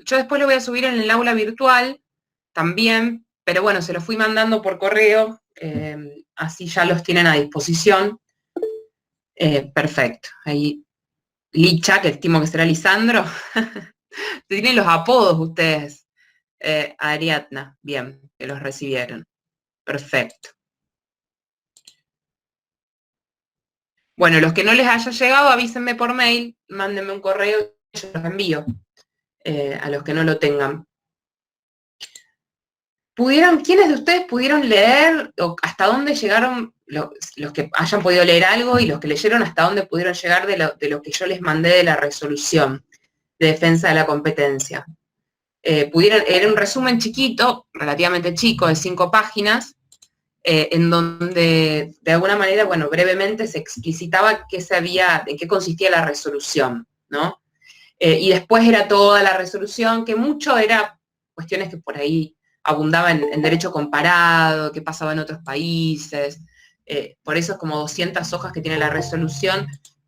yo después lo voy a subir en el aula virtual también, pero bueno, se los fui mandando por correo, así ya los tienen a disposición. Perfecto. Ahí Licha, que estimo que será Lisandro. Tienen los apodos ustedes. Ariadna, bien, que los recibieron. Perfecto. Bueno, los que no les haya llegado, avísenme por mail, mándenme un correo y yo los envío a los que no lo tengan. ¿Quiénes de ustedes pudieron leer o hasta dónde llegaron los que hayan podido leer algo y los que leyeron hasta dónde pudieron llegar de lo que yo les mandé de la resolución de defensa de la competencia? Era un resumen chiquito, relativamente chico, de 5 páginas, en donde de alguna manera, bueno, brevemente se explicitaba en qué consistía la resolución, ¿no? Y después era toda la resolución, que mucho era cuestiones que por ahí abundaban en derecho comparado, qué pasaba en otros países, por eso es como 200 hojas que tiene la resolución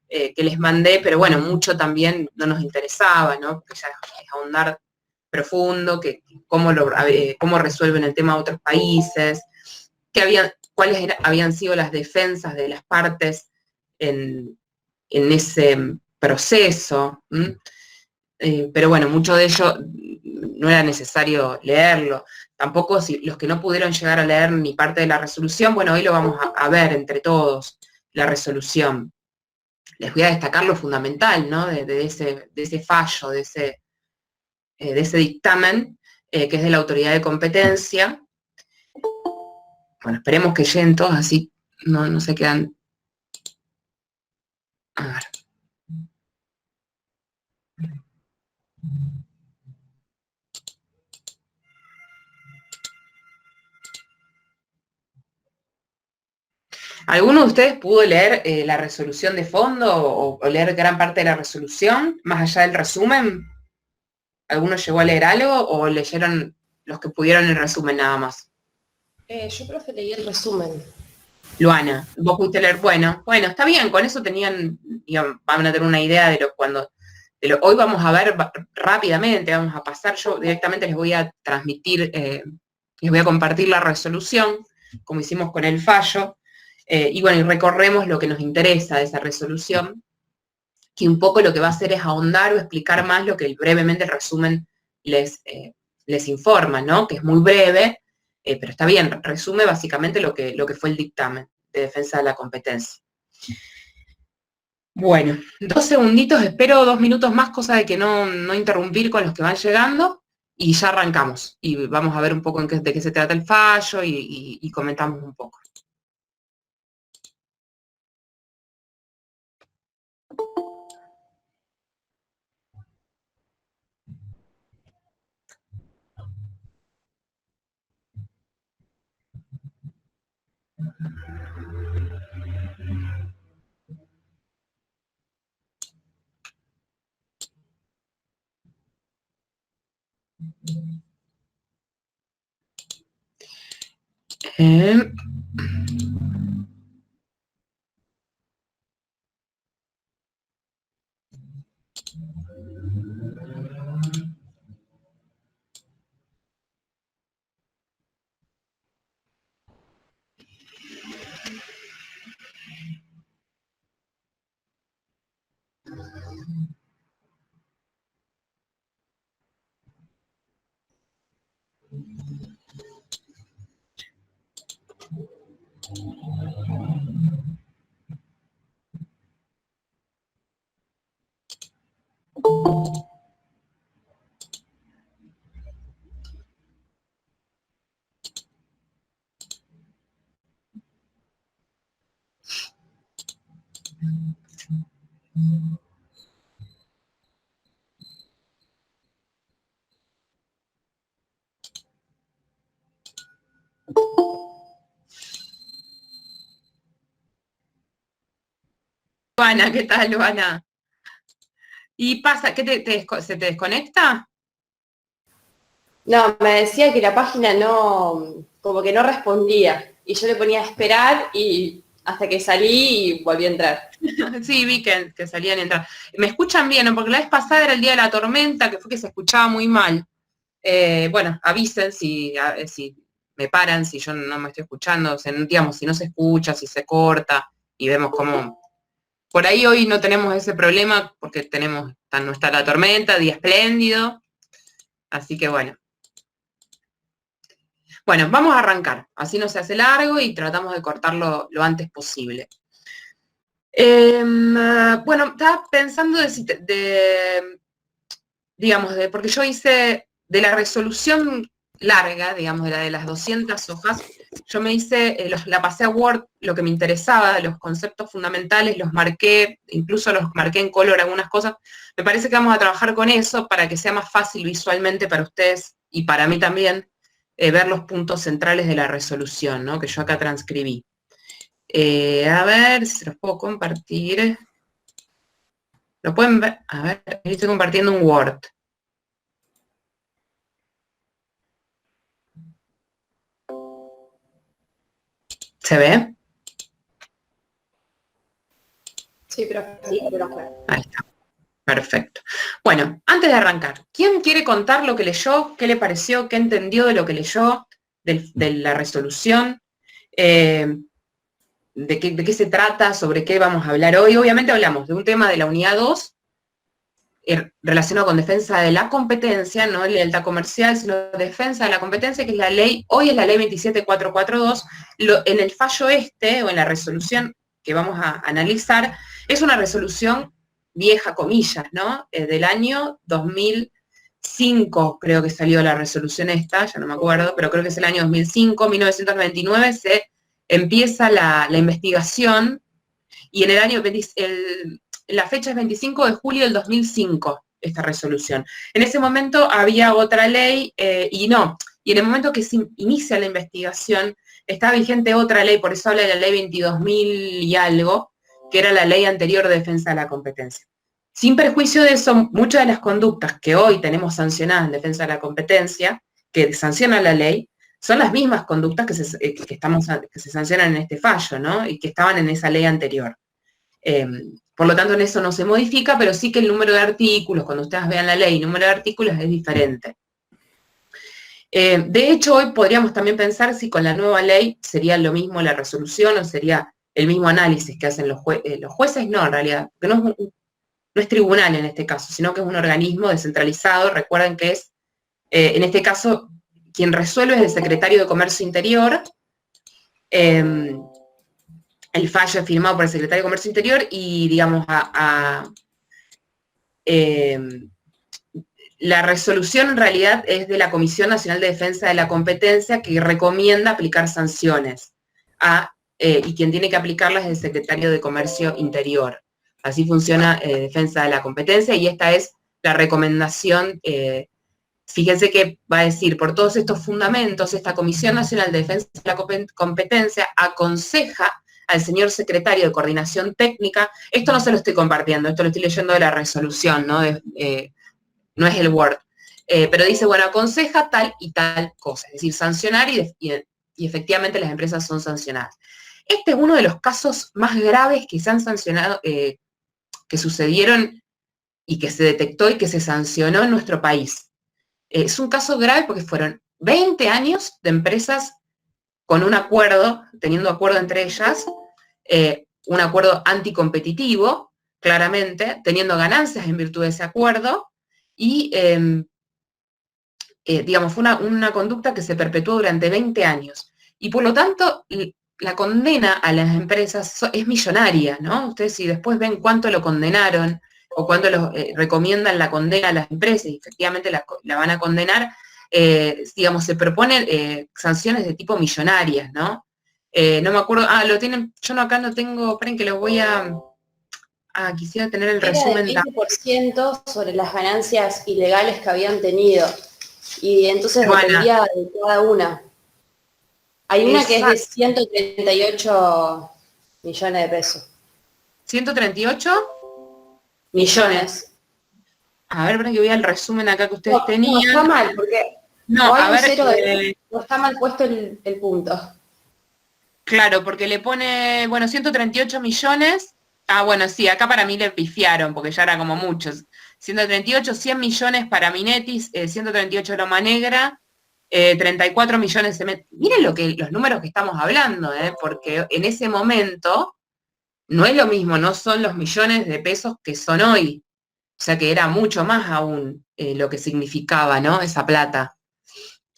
que les mandé, pero bueno, mucho también no nos interesaba, ¿no? Porque ya es ahondar profundo, cómo resuelven el tema de otros países, cuáles habían sido las defensas de las partes en ese proceso. Pero bueno, mucho de ello no era necesario leerlo. Tampoco si los que no pudieron llegar a leer ni parte de la resolución, bueno, hoy lo vamos a ver entre todos, la resolución. Les voy a destacar lo fundamental, ¿no? De ese fallo, de ese dictamen, que es de la autoridad de competencia. Bueno, esperemos que lleguen todos, así no se quedan. A ver. ¿Alguno de ustedes pudo leer la resolución de fondo o leer gran parte de la resolución, más allá del resumen? ¿Alguno llegó a leer algo o leyeron los que pudieron el resumen nada más? Yo, profe, leí el resumen. Luana, vos pudiste leer, bueno, está bien, con eso van a tener una idea de hoy vamos a ver rápidamente, vamos a pasar, yo directamente les voy a transmitir, les voy a compartir la resolución, como hicimos con el fallo, y bueno, y recorremos lo que nos interesa de esa resolución, que un poco lo que va a hacer es ahondar o explicar más lo que brevemente el resumen les informa, ¿no? Que es muy breve, pero está bien, resume básicamente lo que fue el dictamen de defensa de la competencia. Bueno, 2 segunditos, espero 2 minutos más, cosa de que no interrumpir con los que van llegando, y ya arrancamos. Y vamos a ver un poco de qué se trata el fallo y comentamos un poco. Luana, ¿qué tal, Luana? ¿Y pasa? ¿Qué se te desconecta? No, me decía que la página no, como que no respondía. Y yo le ponía a esperar y hasta que salí y volví a entrar. Sí, vi que salían y entraban. ¿Me escuchan bien? ¿No? Porque la vez pasada era el día de la tormenta, que fue que se escuchaba muy mal. Bueno, avisen si me paran, si yo no me estoy escuchando, digamos, si no se escucha, si se corta, y vemos cómo... Por ahí hoy no tenemos ese problema, porque no está la tormenta, día espléndido, así que bueno. Bueno, vamos a arrancar, así no se hace largo y tratamos de cortarlo lo antes posible. Bueno, estaba pensando porque yo hice de la resolución larga, digamos, de la de las 200 hojas, yo me hice, la pasé a Word, lo que me interesaba, los conceptos fundamentales, los marqué, incluso los marqué en color algunas cosas. Me parece que vamos a trabajar con eso para que sea más fácil visualmente para ustedes y para mí también ver los puntos centrales de la resolución, ¿no? Que yo acá transcribí. A ver si los puedo compartir. ¿Lo pueden ver? A ver, estoy compartiendo un Word. ¿Se ve? Sí, pero Ahí está. Perfecto. Bueno, antes de arrancar, ¿quién quiere contar lo que leyó? ¿Qué le pareció? ¿Qué entendió de lo que leyó? De la resolución. ¿De qué se trata? ¿Sobre qué vamos a hablar hoy? Obviamente hablamos de un tema de la unidad 2, relacionado con defensa de la competencia, no lealtad comercial, sino defensa de la competencia, que es la ley, hoy es la ley 27442. En el fallo o en la resolución que vamos a analizar, es una resolución vieja, comillas, ¿no? Del año 2005, creo que salió la resolución esta, ya no me acuerdo, pero creo que es el año 2005, 1999, se empieza la investigación, y en el año, la fecha es 25 de julio del 2005, esta resolución. En ese momento había otra ley y en el momento que se inicia la investigación, está vigente otra ley, por eso habla de la ley 22.000 y algo, que era la ley anterior de defensa de la competencia. Sin perjuicio de eso, muchas de las conductas que hoy tenemos sancionadas en defensa de la competencia, que sanciona la ley, son las mismas conductas que se sancionan en este fallo, ¿no? Y que estaban en esa ley anterior. Por lo tanto, en eso no se modifica, pero sí que el número de artículos, cuando ustedes vean la ley, el número de artículos es diferente. De hecho, hoy podríamos también pensar si con la nueva ley sería lo mismo la resolución o sería el mismo análisis que hacen los jueces, no, en realidad, porque no es tribunal en este caso, sino que es un organismo descentralizado. Recuerden que es, en este caso, quien resuelve es el secretario de Comercio Interior. El fallo es firmado por el secretario de Comercio Interior y, digamos, la resolución en realidad es de la Comisión Nacional de Defensa de la Competencia, que recomienda aplicar sanciones y quien tiene que aplicarlas es el secretario de Comercio Interior. Así funciona defensa de la competencia y esta es la recomendación. Fíjense que va a decir, por todos estos fundamentos, esta Comisión Nacional de Defensa de la Competencia aconseja al señor secretario de Coordinación Técnica, esto no se lo estoy compartiendo, esto lo estoy leyendo de la resolución, ¿no? No es el Word, pero dice, bueno, aconseja tal y tal cosa, es decir, sancionar y efectivamente las empresas son sancionadas. Este es uno de los casos más graves que se han sancionado, que sucedieron y que se detectó y que se sancionó en nuestro país. Es un caso grave porque fueron 20 años de empresas con un acuerdo, teniendo acuerdo entre ellas, un acuerdo anticompetitivo, claramente, teniendo ganancias en virtud de ese acuerdo, y, digamos, fue una conducta que se perpetuó durante 20 años. Y por lo tanto, la condena a las empresas es millonaria, ¿no? Ustedes si después ven cuánto lo condenaron o cuánto recomiendan la condena a las empresas, y efectivamente la van a condenar, digamos, se proponen sanciones de tipo millonarias, ¿no? No me acuerdo, lo tienen, yo acá no tengo, esperen que lo voy a... quisiera tener el resumen. Era del 20% sobre las ganancias ilegales que habían tenido. Y entonces dependía de cada una. Hay una que es de 138 millones de pesos. ¿138? Millones. A ver, que voy al resumen acá que ustedes tenían. No, está mal, porque no, a ver, no está mal puesto el punto. Claro, porque le pone, bueno, 138 millones. Ah, bueno, sí, acá para mí le pifiaron, porque ya era como muchos. 138, 100 millones para Minetis, 138 Loma Negra, 34 millones de... Miren los números que estamos hablando, porque en ese momento no es lo mismo, no son los millones de pesos que son hoy. O sea que era mucho más aún lo que significaba, ¿no? Esa plata.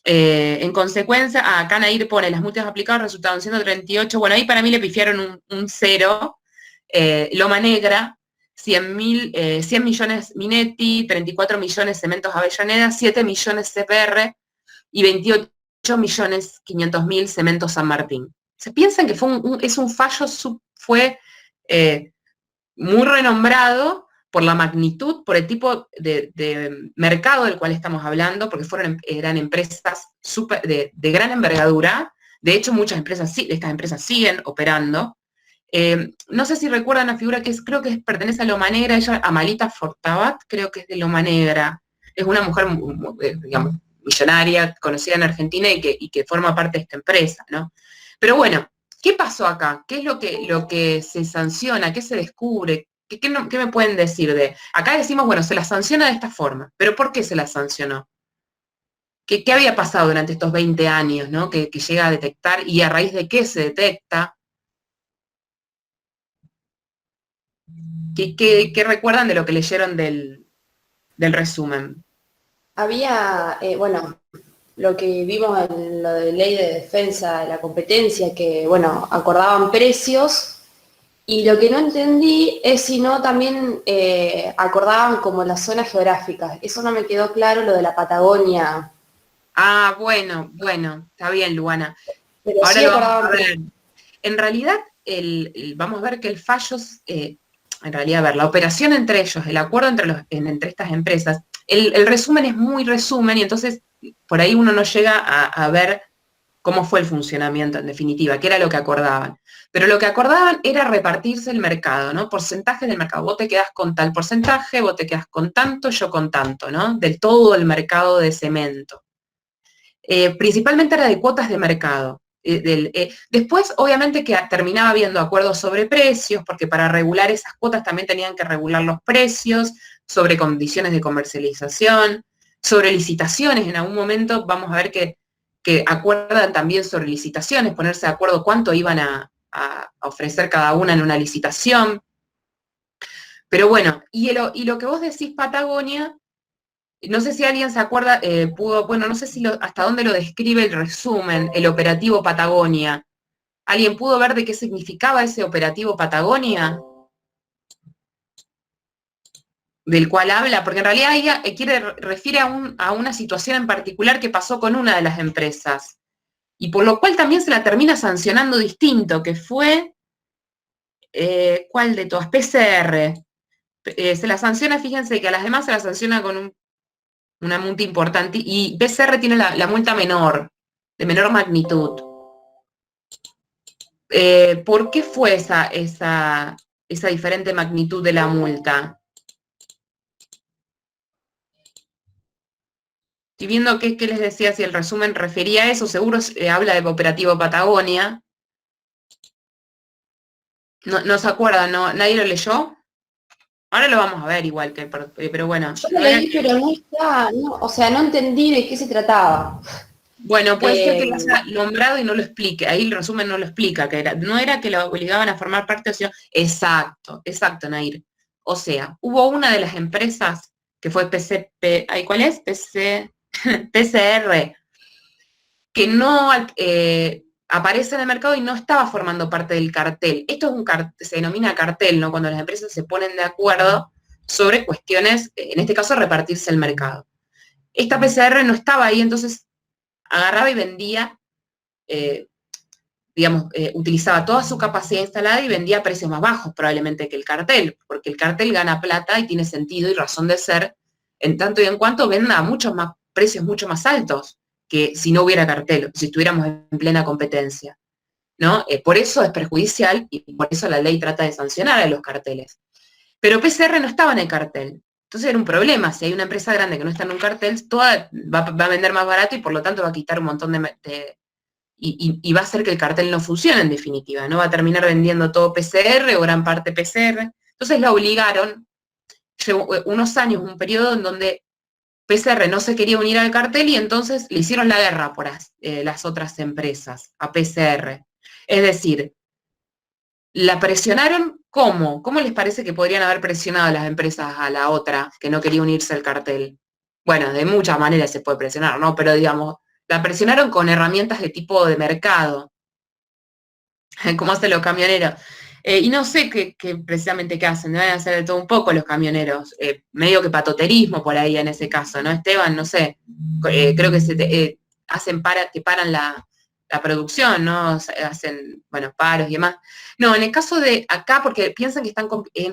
En consecuencia, acá Nair pone las multas aplicadas resultaron 138. Bueno, ahí para mí le pifiaron un cero. Loma Negra, 100 millones Minetti, 34 millones Cementos Avellaneda, 7 millones CPR y 28 millones 500 mil Cementos San Martín. Se piensan que es un fallo, fue muy renombrado por la magnitud, por el tipo de mercado del cual estamos hablando, porque eran empresas de gran envergadura. De hecho, muchas empresas, estas empresas siguen operando. No sé si recuerdan la figura creo que pertenece a Loma Negra, ella, Amalita Fortabat, creo que es de Loma Negra. Es una mujer, digamos, millonaria, conocida en Argentina y que forma parte de esta empresa, ¿no? Pero bueno, ¿qué pasó acá? ¿Qué es lo que se sanciona? ¿Qué se descubre? ¿Qué me pueden decir de...? Acá decimos, bueno, se la sanciona de esta forma, pero ¿por qué se la sancionó? ¿Qué había pasado durante estos 20 años, ¿no? Que llega a detectar y a raíz de qué se detecta? ¿Qué recuerdan de lo que leyeron del resumen? Había, bueno, lo que vimos en lo de ley de defensa de la competencia, que, bueno, acordaban precios, y lo que no entendí es si no también acordaban como las zonas geográficas. Eso no me quedó claro, lo de la Patagonia. Ah, bueno, está bien, Luana. Pero Ahora sí lo vamos acordaban a ver. precios. En realidad, vamos a ver que el fallo, en realidad, a ver, la operación entre ellos, el acuerdo entre estas empresas, el resumen es muy resumen y entonces por ahí uno no llega a ver cómo fue el funcionamiento en definitiva, qué era lo que acordaban. Pero lo que acordaban era repartirse el mercado, ¿no? Porcentajes del mercado. Vos te quedás con tal porcentaje, vos te quedás con tanto, yo con tanto, ¿no? Del todo el mercado de cemento. Principalmente era de cuotas de mercado. Después, obviamente, que terminaba habiendo acuerdos sobre precios, porque para regular esas cuotas también tenían que regular los precios, sobre condiciones de comercialización, sobre licitaciones. En algún momento vamos a ver que acuerdan también sobre licitaciones, ponerse de acuerdo cuánto iban a ofrecer cada una en una licitación. Pero bueno, y lo que vos decís, Patagonia, no sé si alguien se acuerda, bueno, no sé si hasta dónde lo describe el resumen, el operativo Patagonia. ¿Alguien pudo ver de qué significaba ese operativo Patagonia? Del cual habla, porque en realidad ella refiere a una situación en particular que pasó con una de las empresas. Y por lo cual también se la termina sancionando distinto, que fue, ¿cuál de todas? PCR. Se la sanciona, fíjense que a las demás se la sanciona con una multa importante, y PCR tiene la multa menor, de menor magnitud. ¿Por qué fue esa diferente magnitud de la multa? Estoy viendo qué les decía, si el resumen refería a eso, seguro habla de Operativo Patagonia. No se acuerda, ¿no? ¿Nadie lo leyó? Ahora lo vamos a ver igual, pero bueno. Yo lo leí, pero no está, no, o sea, no entendí de qué se trataba. Bueno, puede ser que lo haya nombrado y no lo explique. Ahí el resumen no lo explica, no era que lo obligaban a formar parte, sino... Exacto, Nair. O sea, hubo una de las empresas que fue ¿cuál es? PCR, que no aparece en el mercado y no estaba formando parte del cartel. Esto se denomina cartel, ¿no? Cuando las empresas se ponen de acuerdo sobre cuestiones, en este caso, repartirse el mercado. Esta PCR no estaba ahí, entonces agarraba y vendía, utilizaba toda su capacidad instalada y vendía a precios más bajos probablemente que el cartel, porque el cartel gana plata y tiene sentido y razón de ser, en tanto y en cuanto venda a precios mucho más altos que si no hubiera cartel, si estuviéramos en plena competencia, ¿no? Por eso es perjudicial y por eso la ley trata de sancionar a los carteles. Pero PCR no estaba en el cartel. Entonces era un problema. Si hay una empresa grande que no está en un cartel, toda va a vender más barato y por lo tanto va a quitar un montón y va a hacer que el cartel no funcione en definitiva, ¿no? Va a terminar vendiendo todo PCR o gran parte PCR. Entonces la obligaron, llevó unos años, un periodo en donde PCR no se quería unir al cartel y entonces le hicieron la guerra por las otras empresas, a PCR. Es decir, la presionaron, ¿cómo? ¿Cómo les parece que podrían haber presionado a las empresas a la otra que no quería unirse al cartel? Bueno, de muchas maneras se puede presionar, ¿no? Pero digamos, la presionaron con herramientas de tipo de mercado, como hacen los camioneros. Y no sé precisamente qué hacen, deben hacer de todo un poco los camioneros, medio que patoterismo por ahí en ese caso, ¿no, Esteban? No sé, creo que que paran la producción, ¿no? Hacen, bueno, paros y demás. No, en el caso de acá, porque piensan que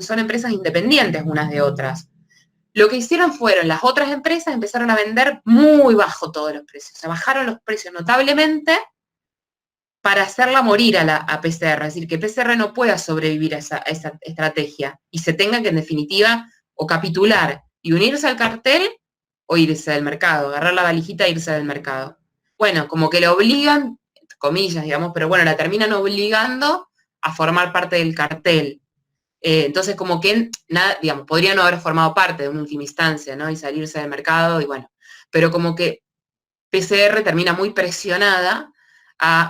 son empresas independientes unas de otras. Lo que hicieron fueron, las otras empresas empezaron a vender muy bajo todos los precios, se bajaron los precios notablemente para hacerla morir a PCR, es decir, que PCR no pueda sobrevivir a esa estrategia y se tenga que en definitiva o capitular y unirse al cartel o irse del mercado, agarrar la valijita e irse del mercado. Bueno, como que la obligan, comillas, digamos, pero bueno, la terminan obligando a formar parte del cartel. Entonces, como que, nada, digamos, podría no haber formado parte de una última instancia, ¿no? Y salirse del mercado, y bueno, pero como que PCR termina muy presionada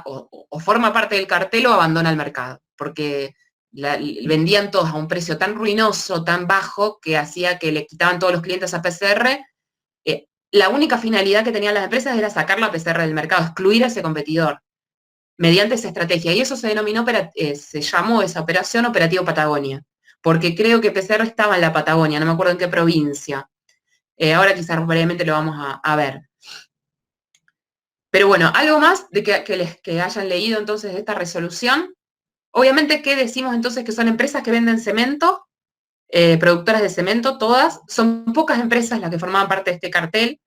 o forma parte del cartel o abandona el mercado, porque vendían todos a un precio tan ruinoso, tan bajo, que hacía que le quitaban todos los clientes a PCR. La única finalidad que tenían las empresas era sacar la PCR del mercado, excluir a ese competidor, mediante esa estrategia. Y eso se denominó, se llamó esa operación Operativo Patagonia, porque creo que PCR estaba en la Patagonia, no me acuerdo en qué provincia. Ahora quizás brevemente lo vamos a ver. Pero bueno, algo más de que hayan leído entonces esta resolución. Obviamente, ¿qué decimos entonces? Que son empresas que venden cemento, productoras de cemento, todas. Son pocas empresas las que formaban parte de este cartel.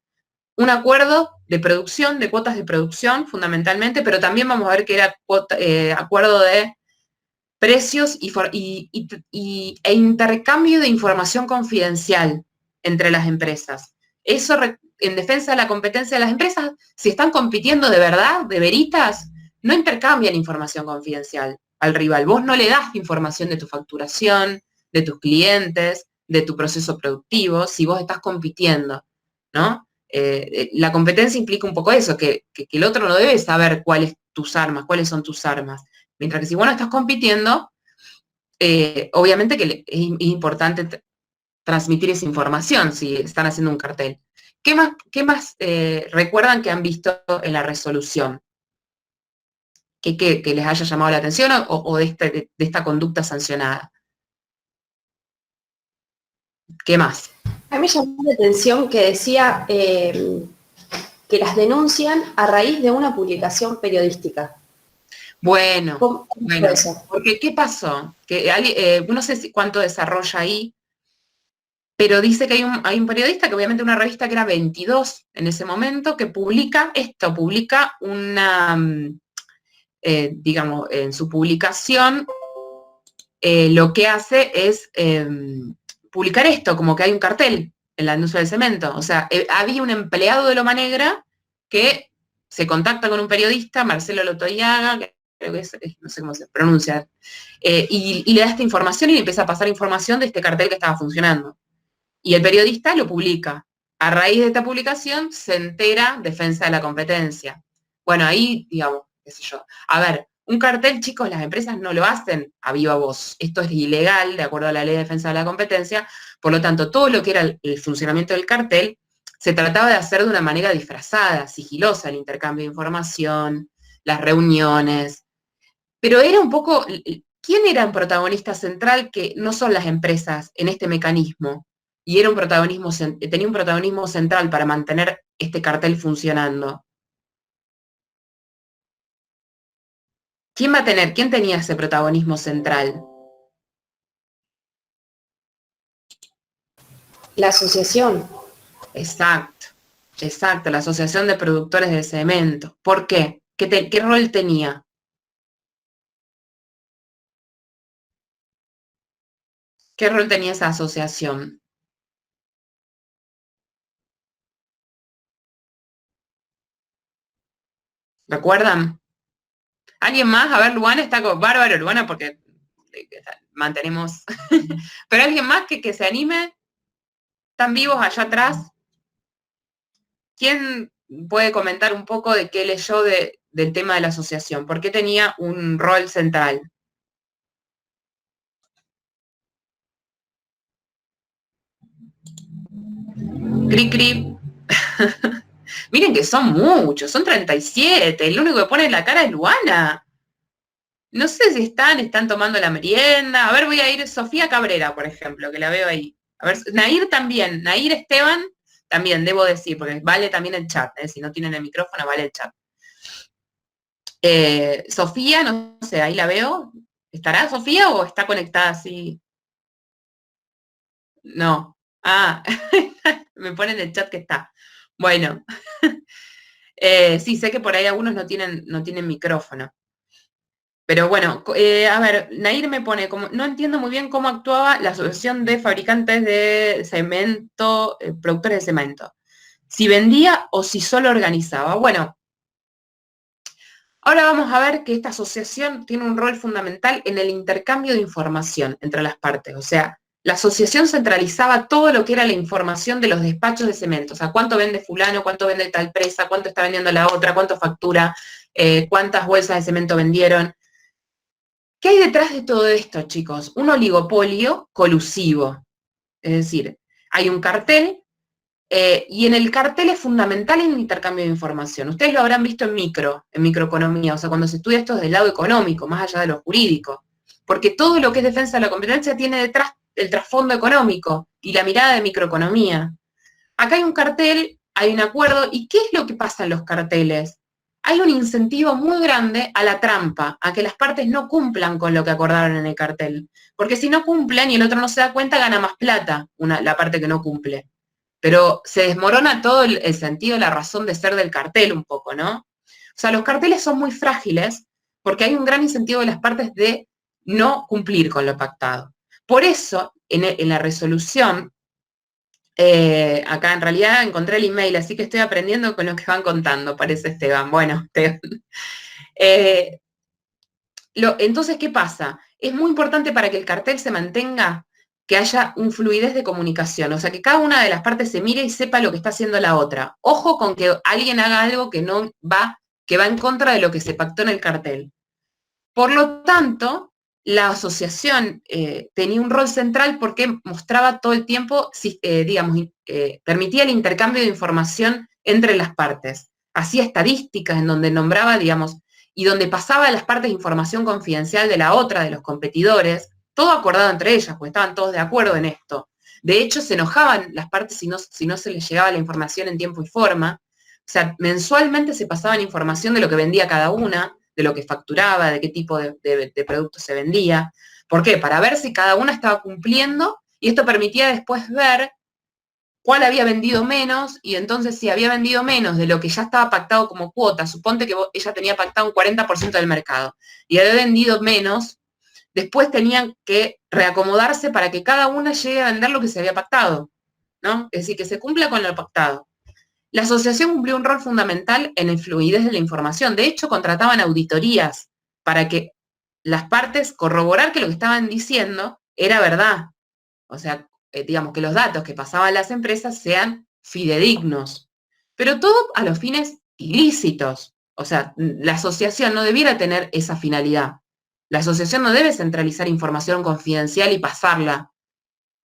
Un acuerdo de producción, de cuotas de producción, fundamentalmente, pero también vamos a ver que era acuerdo de precios e intercambio de información confidencial entre las empresas. Eso en defensa de la competencia de las empresas, si están compitiendo de verdad, de veritas, no intercambian información confidencial al rival. Vos no le das información de tu facturación, de tus clientes, de tu proceso productivo, si vos estás compitiendo, ¿no? La competencia implica un poco eso, que el otro no debe saber cuáles son tus armas. Mientras que si vos no estás compitiendo, obviamente que es importante transmitir esa información si están haciendo un cartel. ¿Qué más recuerdan que han visto en la resolución? Que les haya llamado la atención o de esta conducta sancionada. ¿Qué más? A mí me llamó la atención que decía que las denuncian a raíz de una publicación periodística. Bueno, ¿Cómo fue eso? porque ¿qué pasó? Que no sé cuánto desarrolla ahí, pero dice que hay un periodista, que obviamente una revista que era 22 en ese momento, que publica una, digamos, en su publicación, lo que hace es publicar esto, como que hay un cartel en la industria del cemento. O sea, había un empleado de Loma Negra que se contacta con un periodista, Marcelo Lotoyaga, que creo que no sé cómo se pronuncia, y le da esta información y le empieza a pasar información de este cartel que estaba funcionando. Y el periodista lo publica. A raíz de esta publicación se entera Defensa de la Competencia. Bueno, ahí, digamos, qué sé yo. A ver, un cartel, chicos, las empresas no lo hacen a viva voz. Esto es ilegal, de acuerdo a la Ley de Defensa de la Competencia. Por lo tanto, todo lo que era el funcionamiento del cartel se trataba de hacer de una manera disfrazada, sigilosa, el intercambio de información, las reuniones. Pero era un poco, ¿quién era un protagonista central que no son las empresas en este mecanismo? Y tenía un protagonismo central para mantener este cartel funcionando. ¿Quién tenía ese protagonismo central? La asociación. Exacto, la Asociación de Productores de Cemento. ¿Por qué? ¿Qué rol tenía? ¿Qué rol tenía esa asociación? ¿Recuerdan? ¿Alguien más? A ver, Luana está como bárbaro, Luana, porque mantenemos. Pero alguien más que se anime. ¿Están vivos allá atrás? ¿Quién puede comentar un poco de qué leyó del tema de la asociación? ¿Por qué tenía un rol central? Cri, cri. Miren que son muchos, son 37. El único que pone la cara es Luana. No sé si están tomando la merienda. A ver, voy a ir Sofía Cabrera, por ejemplo, que la veo ahí. A ver, Nair también. Nair Esteban también, debo decir, porque vale también el chat. Si no tienen el micrófono, vale el chat. Sofía, no sé, ahí la veo. ¿Estará Sofía o está conectada así? No. Ah, me ponen en el chat que está. Bueno. Sí, sé que por ahí algunos no tienen micrófono. Pero bueno, a ver, Nair me pone como, no entiendo muy bien cómo actuaba la Asociación de Fabricantes de Cemento, productores de cemento. Si vendía o si solo organizaba. Bueno, ahora vamos a ver que esta asociación tiene un rol fundamental en el intercambio de información entre las partes. O sea, la asociación centralizaba todo lo que era la información de los despachos de cemento. O sea, cuánto vende fulano, cuánto vende tal presa, cuánto está vendiendo la otra, cuánto factura, cuántas bolsas de cemento vendieron. ¿Qué hay detrás de todo esto, chicos? Un oligopolio colusivo. Es decir, hay un cartel y en el cartel es fundamental el intercambio de información. Ustedes lo habrán visto en microeconomía, o sea, cuando se estudia esto desde el lado económico, más allá de lo jurídico. Porque todo lo que es defensa de la competencia tiene detrás el trasfondo económico y la mirada de microeconomía. Acá hay un cartel, hay un acuerdo, ¿y qué es lo que pasa en los carteles? Hay un incentivo muy grande a la trampa, a que las partes no cumplan con lo que acordaron en el cartel. Porque si no cumplen y el otro no se da cuenta, gana más plata la parte que no cumple. Pero se desmorona todo el sentido, la razón de ser del cartel un poco, ¿no? O sea, los carteles son muy frágiles porque hay un gran incentivo de las partes de no cumplir con lo pactado. Por eso, en la resolución, acá en realidad encontré el email, así que estoy aprendiendo con lo que van contando, parece Esteban. Bueno, Esteban. Entonces, ¿qué pasa? Es muy importante para que el cartel se mantenga que haya un fluidez de comunicación, o sea, que cada una de las partes se mire y sepa lo que está haciendo la otra. Ojo con que alguien haga algo que va en contra de lo que se pactó en el cartel. Por lo tanto, la asociación tenía un rol central porque mostraba todo el tiempo, permitía el intercambio de información entre las partes. Hacía estadísticas en donde nombraba, y donde pasaba a las partes información confidencial de la otra, de los competidores, todo acordado entre ellas, pues estaban todos de acuerdo en esto. De hecho, se enojaban las partes si no se les llegaba la información en tiempo y forma. O sea, mensualmente se pasaban información de lo que vendía cada una, de lo que facturaba, de qué tipo de productos se vendía. ¿Por qué? Para ver si cada una estaba cumpliendo y esto permitía después ver cuál había vendido menos y entonces si había vendido menos de lo que ya estaba pactado como cuota, suponte que ella tenía pactado un 40% del mercado y había vendido menos, después tenían que reacomodarse para que cada una llegue a vender lo que se había pactado, ¿no? Es decir, que se cumpla con lo pactado. La asociación cumplió un rol fundamental en el fluidez de la información. De hecho, contrataban auditorías para que las partes corroborar que lo que estaban diciendo era verdad. O sea, que los datos que pasaban las empresas sean fidedignos. Pero todo a los fines ilícitos. O sea, la asociación no debiera tener esa finalidad. La asociación no debe centralizar información confidencial y pasarla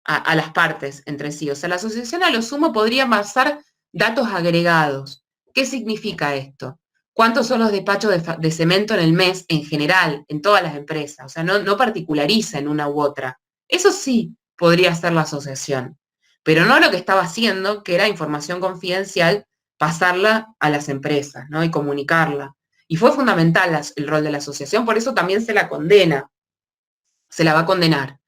a las partes entre sí. O sea, la asociación a lo sumo podría pasar datos agregados. ¿Qué significa esto? ¿Cuántos son los despachos de cemento en el mes en general, en todas las empresas? O sea, no particulariza en una u otra. Eso sí podría ser la asociación, pero no lo que estaba haciendo, que era información confidencial, pasarla a las empresas, ¿no? Y comunicarla. Y fue fundamental el rol de la asociación, por eso también se la condena, se la va a condenar.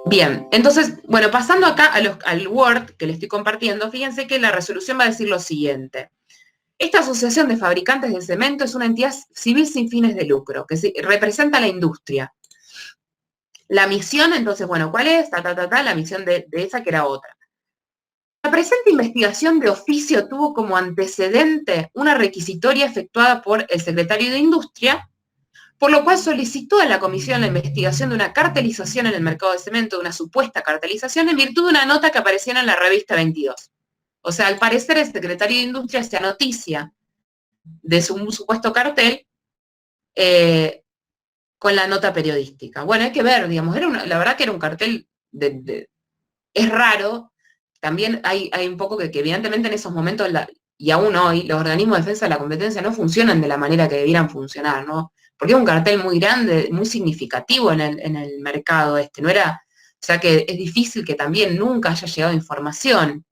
Bien, entonces, bueno, pasando acá al Word que le estoy compartiendo, fíjense que la resolución va a decir lo siguiente. Esta asociación de fabricantes de cemento es una entidad civil sin fines de lucro, que representa a la industria. La misión, entonces, bueno, ¿cuál es? La misión de esa que era otra. presente investigación de oficio tuvo como antecedente una requisitoria efectuada por el secretario de Industria, por lo cual solicitó a la comisión la investigación de una cartelización en el mercado de cemento, de una supuesta cartelización, en virtud de una nota que apareciera en la revista 22. O sea, al parecer el secretario de Industria hacía noticia de un supuesto cartel con la nota periodística. Bueno, hay que ver, digamos, la verdad que era un cartel es raro. También hay un poco que evidentemente en esos momentos, y aún hoy, los organismos de defensa de la competencia no funcionan de la manera que debieran funcionar, ¿no? Porque es un cartel muy grande, muy significativo en el mercado no era, o sea que es difícil que también nunca haya llegado información.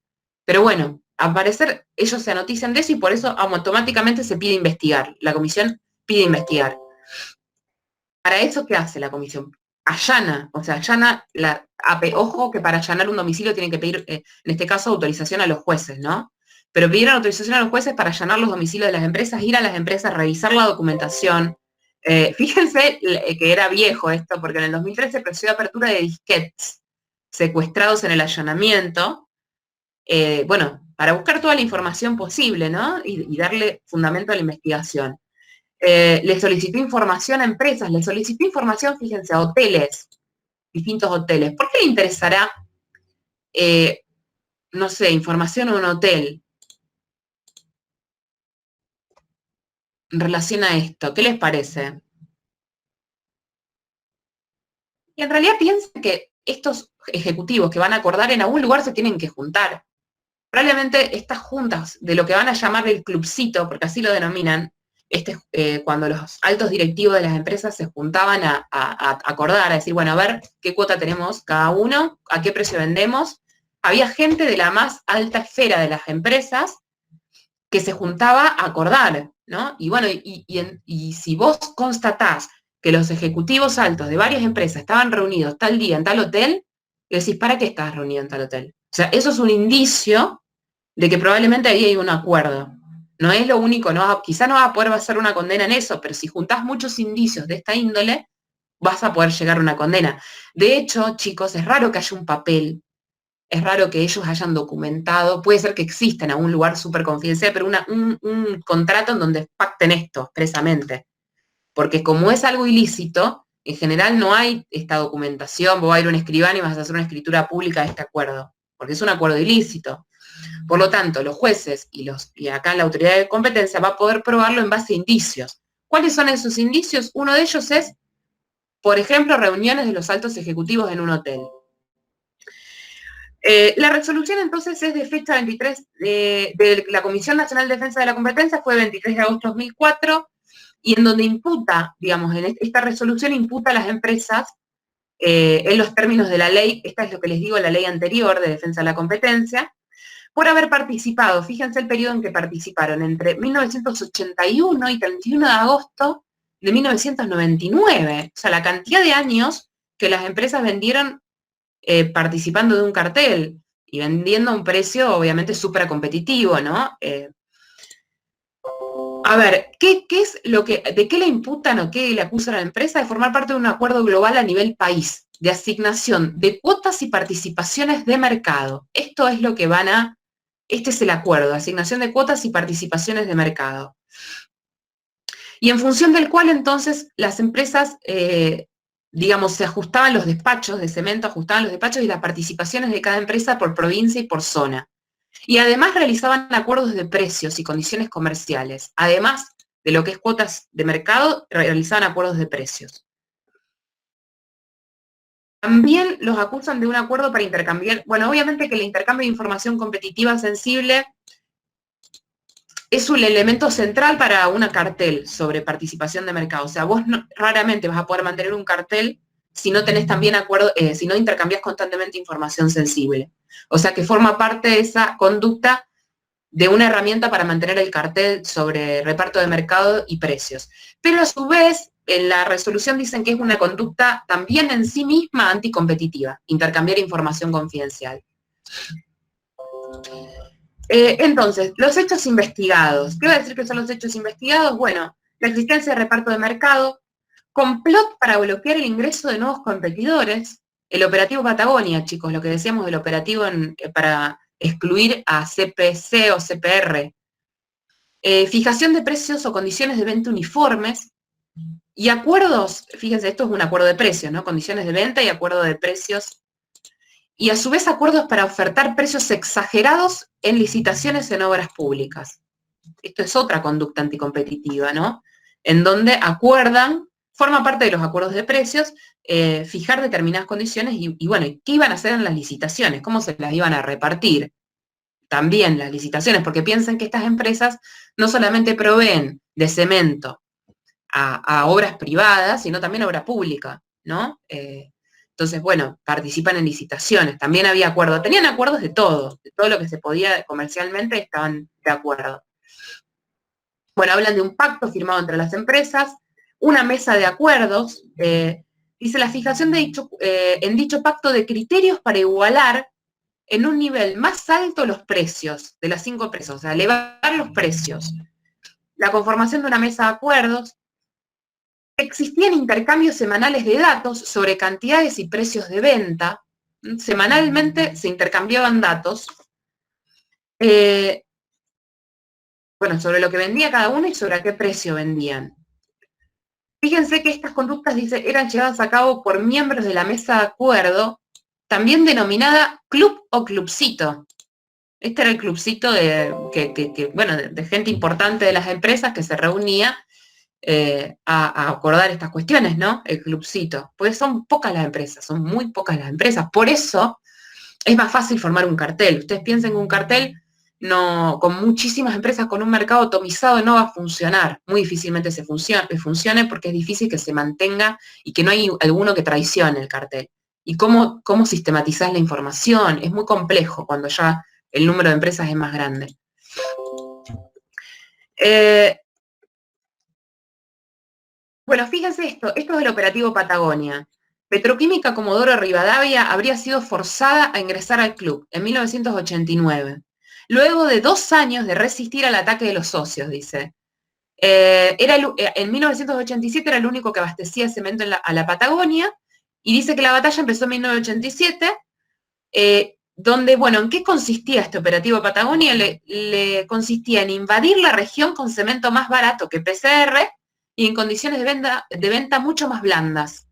Pero bueno, al parecer ellos se anotician de eso y por eso automáticamente se pide investigar. La comisión pide investigar. ¿Para eso qué hace la comisión? Allana, o sea, ojo que para allanar un domicilio tienen que pedir, en este caso, autorización a los jueces, ¿no? Pero pidieron autorización a los jueces para allanar los domicilios de las empresas, ir a las empresas, revisar la documentación. Fíjense que era viejo esto, porque en el 2013 procedió apertura de disquetes secuestrados en el allanamiento, bueno, para buscar toda la información posible, ¿no? Y darle fundamento a la investigación. Le solicitó información a empresas, le solicitó información, fíjense, a hoteles, distintos hoteles. ¿Por qué le interesará, no sé, información a un hotel en relación a esto? ¿Qué les parece? Y en realidad piensen que estos ejecutivos que van a acordar en algún lugar se tienen que juntar. Probablemente estas juntas de lo que van a llamar el clubcito, porque así lo denominan, cuando los altos directivos de las empresas se juntaban a acordar, a decir, bueno, a ver qué cuota tenemos cada uno, a qué precio vendemos. Había gente de la más alta esfera de las empresas que se juntaba a acordar, ¿no? Y bueno, y si vos constatás que los ejecutivos altos de varias empresas estaban reunidos tal día en tal hotel, y decís, ¿para qué estás reunido en tal hotel? O sea, eso es un indicio de que probablemente ahí hay un acuerdo. No es lo único, quizá no vas a poder hacer una condena en eso, pero si juntás muchos indicios de esta índole, vas a poder llegar a una condena. De hecho, chicos, es raro que haya un papel, es raro que ellos hayan documentado, puede ser que exista en algún lugar súper confidencial, pero un contrato en donde pacten esto expresamente. Porque como es algo ilícito, en general no hay esta documentación, vos vas a ir a un escribano y vas a hacer una escritura pública de este acuerdo, porque es un acuerdo ilícito. Por lo tanto, los jueces y acá la autoridad de competencia va a poder probarlo en base a indicios. ¿Cuáles son esos indicios? Uno de ellos es, por ejemplo, reuniones de los altos ejecutivos en un hotel. La resolución entonces es de fecha 23 de la Comisión Nacional de Defensa de la Competencia, fue 23 de agosto de 2004, y en donde imputa, digamos, en esta resolución imputa a las empresas, en los términos de la ley, esta es lo que les digo, la ley anterior de defensa de la competencia, por haber participado, fíjense el periodo en que participaron, entre 1981 y 31 de agosto de 1999, o sea, la cantidad de años que las empresas vendieron participando de un cartel y vendiendo a un precio obviamente súper competitivo, ¿no? A ver, ¿de qué le imputan o qué le acusan a la empresa? De formar parte de un acuerdo global a nivel país, de asignación de cuotas y participaciones de mercado. Esto es lo que este es el acuerdo, asignación de cuotas y participaciones de mercado. Y en función del cual entonces las empresas, digamos, se ajustaban los despachos de cemento, ajustaban los despachos y las participaciones de cada empresa por provincia y por zona. Y además realizaban acuerdos de precios y condiciones comerciales. Además de lo que es cuotas de mercado, realizaban acuerdos de precios. También los acusan de un acuerdo para intercambiar, bueno, obviamente que el intercambio de información competitiva sensible es un elemento central para una cartel sobre participación de mercado. O sea, vos raramente vas a poder mantener un cartel si no tenés también acuerdo, si no intercambiás constantemente información sensible. O sea, que forma parte de esa conducta de una herramienta para mantener el cartel sobre reparto de mercado y precios. Pero a su vez, en la resolución dicen que es una conducta también en sí misma anticompetitiva, intercambiar información confidencial. Entonces, los hechos investigados. ¿Qué va a decir que son los hechos investigados? Bueno, la existencia de reparto de mercado, complot para bloquear el ingreso de nuevos competidores, el operativo Patagonia, chicos, lo que decíamos del operativo excluir a CPC o CPR. Fijación de precios o condiciones de venta uniformes. Y acuerdos, fíjense, esto es un acuerdo de precios, ¿no? Condiciones de venta y acuerdo de precios. Y a su vez acuerdos para ofertar precios exagerados en licitaciones en obras públicas. Esto es otra conducta anticompetitiva, ¿no? En donde acuerdan, forma parte de los acuerdos de precios, fijar determinadas condiciones y bueno, ¿qué iban a hacer en las licitaciones? ¿Cómo se las iban a repartir? También las licitaciones, porque piensen que estas empresas no solamente proveen de cemento a obras privadas, sino también a obra pública, ¿no? Entonces, bueno, participan en licitaciones, también había acuerdos, tenían acuerdos de todo lo que se podía comercialmente estaban de acuerdo. Bueno, hablan de un pacto firmado entre las empresas, una mesa de acuerdos, dice la fijación en dicho pacto de criterios para igualar en un nivel más alto los precios de las 5 empresas, o sea, elevar los precios. La conformación de una mesa de acuerdos. Existían intercambios semanales de datos sobre cantidades y precios de venta. Semanalmente se intercambiaban datos, bueno, sobre lo que vendía cada uno y sobre a qué precio vendían. Fíjense que estas conductas, dice, eran llevadas a cabo por miembros de la mesa de acuerdo, también denominada club o clubcito. Este era el clubcito de gente importante de las empresas que se reunía a acordar estas cuestiones, ¿no? El clubcito. Porque son pocas las empresas, son muy pocas las empresas. Por eso es más fácil formar un cartel. Ustedes piensen que un cartel con muchísimas empresas, con un mercado atomizado, no va a funcionar. Muy difícilmente funcione porque es difícil que se mantenga y que no hay alguno que traicione el cartel. ¿Y cómo sistematizás la información? Es muy complejo cuando ya el número de empresas es más grande. Bueno, fíjense esto es el operativo Patagonia. Petroquímica Comodoro Rivadavia habría sido forzada a ingresar al club en 1989, luego de 2 años de resistir al ataque de los socios, dice. En 1987 era el único que abastecía cemento a la Patagonia, y dice que la batalla empezó en 1987, donde, bueno, ¿en qué consistía este operativo Patagonia? Le consistía en invadir la región con cemento más barato que PCR y en condiciones de venta mucho más blandas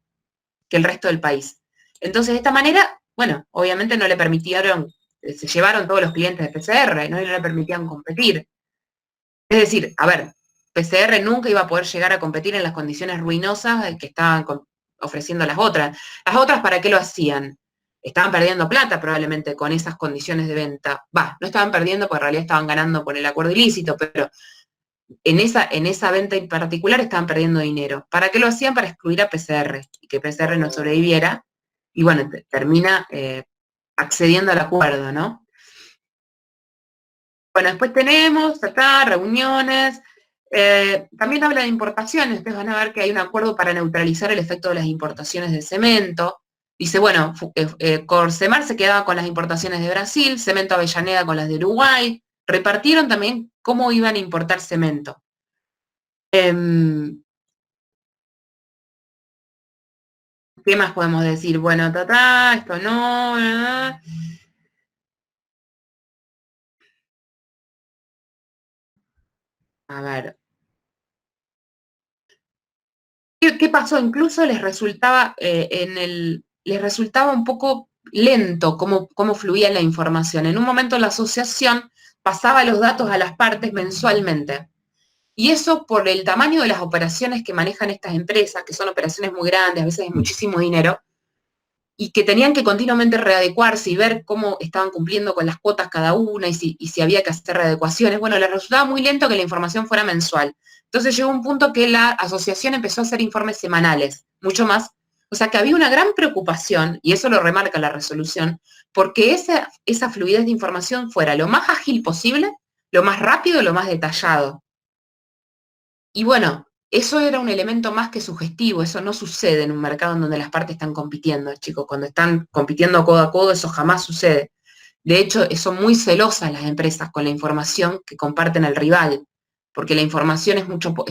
que el resto del país. Entonces, de esta manera, bueno, obviamente no le permitieron, se llevaron todos los clientes de PCR, no le permitían competir. Es decir, a ver, PCR nunca iba a poder llegar a competir en las condiciones ruinosas que estaban ofreciendo las otras. Las otras, ¿para qué lo hacían? Estaban perdiendo plata probablemente con esas condiciones de venta. No estaban perdiendo porque en realidad estaban ganando por el acuerdo ilícito, pero en esa venta en particular estaban perdiendo dinero. ¿Para qué lo hacían? Para excluir a PCR y que PCR no sobreviviera. Y bueno, termina accediendo al acuerdo, ¿no? Bueno, después tenemos acá reuniones. También habla de importaciones. Ustedes van a ver que hay un acuerdo para neutralizar el efecto de las importaciones de cemento. Dice, bueno, Corsemar se quedaba con las importaciones de Brasil, Cemento Avellaneda con las de Uruguay. Repartieron también cómo iban a importar cemento. ¿Qué más podemos decir? Bueno, esto no. A ver. ¿Qué pasó? Incluso les resultaba un poco lento cómo fluía la información. En un momento la asociación pasaba los datos a las partes mensualmente. Y eso por el tamaño de las operaciones que manejan estas empresas, que son operaciones muy grandes, a veces de muchísimo dinero, y que tenían que continuamente readecuarse y ver cómo estaban cumpliendo con las cuotas cada una y si había que hacer readecuaciones. Bueno, les resultaba muy lento que la información fuera mensual. Entonces llegó un punto que la asociación empezó a hacer informes semanales, mucho más. O sea que había una gran preocupación, y eso lo remarca la resolución, porque esa fluidez de información fuera lo más ágil posible, lo más rápido, lo más detallado. Y bueno, eso era un elemento más que sugestivo, eso no sucede en un mercado en donde las partes están compitiendo, chicos. Cuando están compitiendo codo a codo, eso jamás sucede. De hecho, son muy celosas las empresas con la información que comparten al rival, porque la información es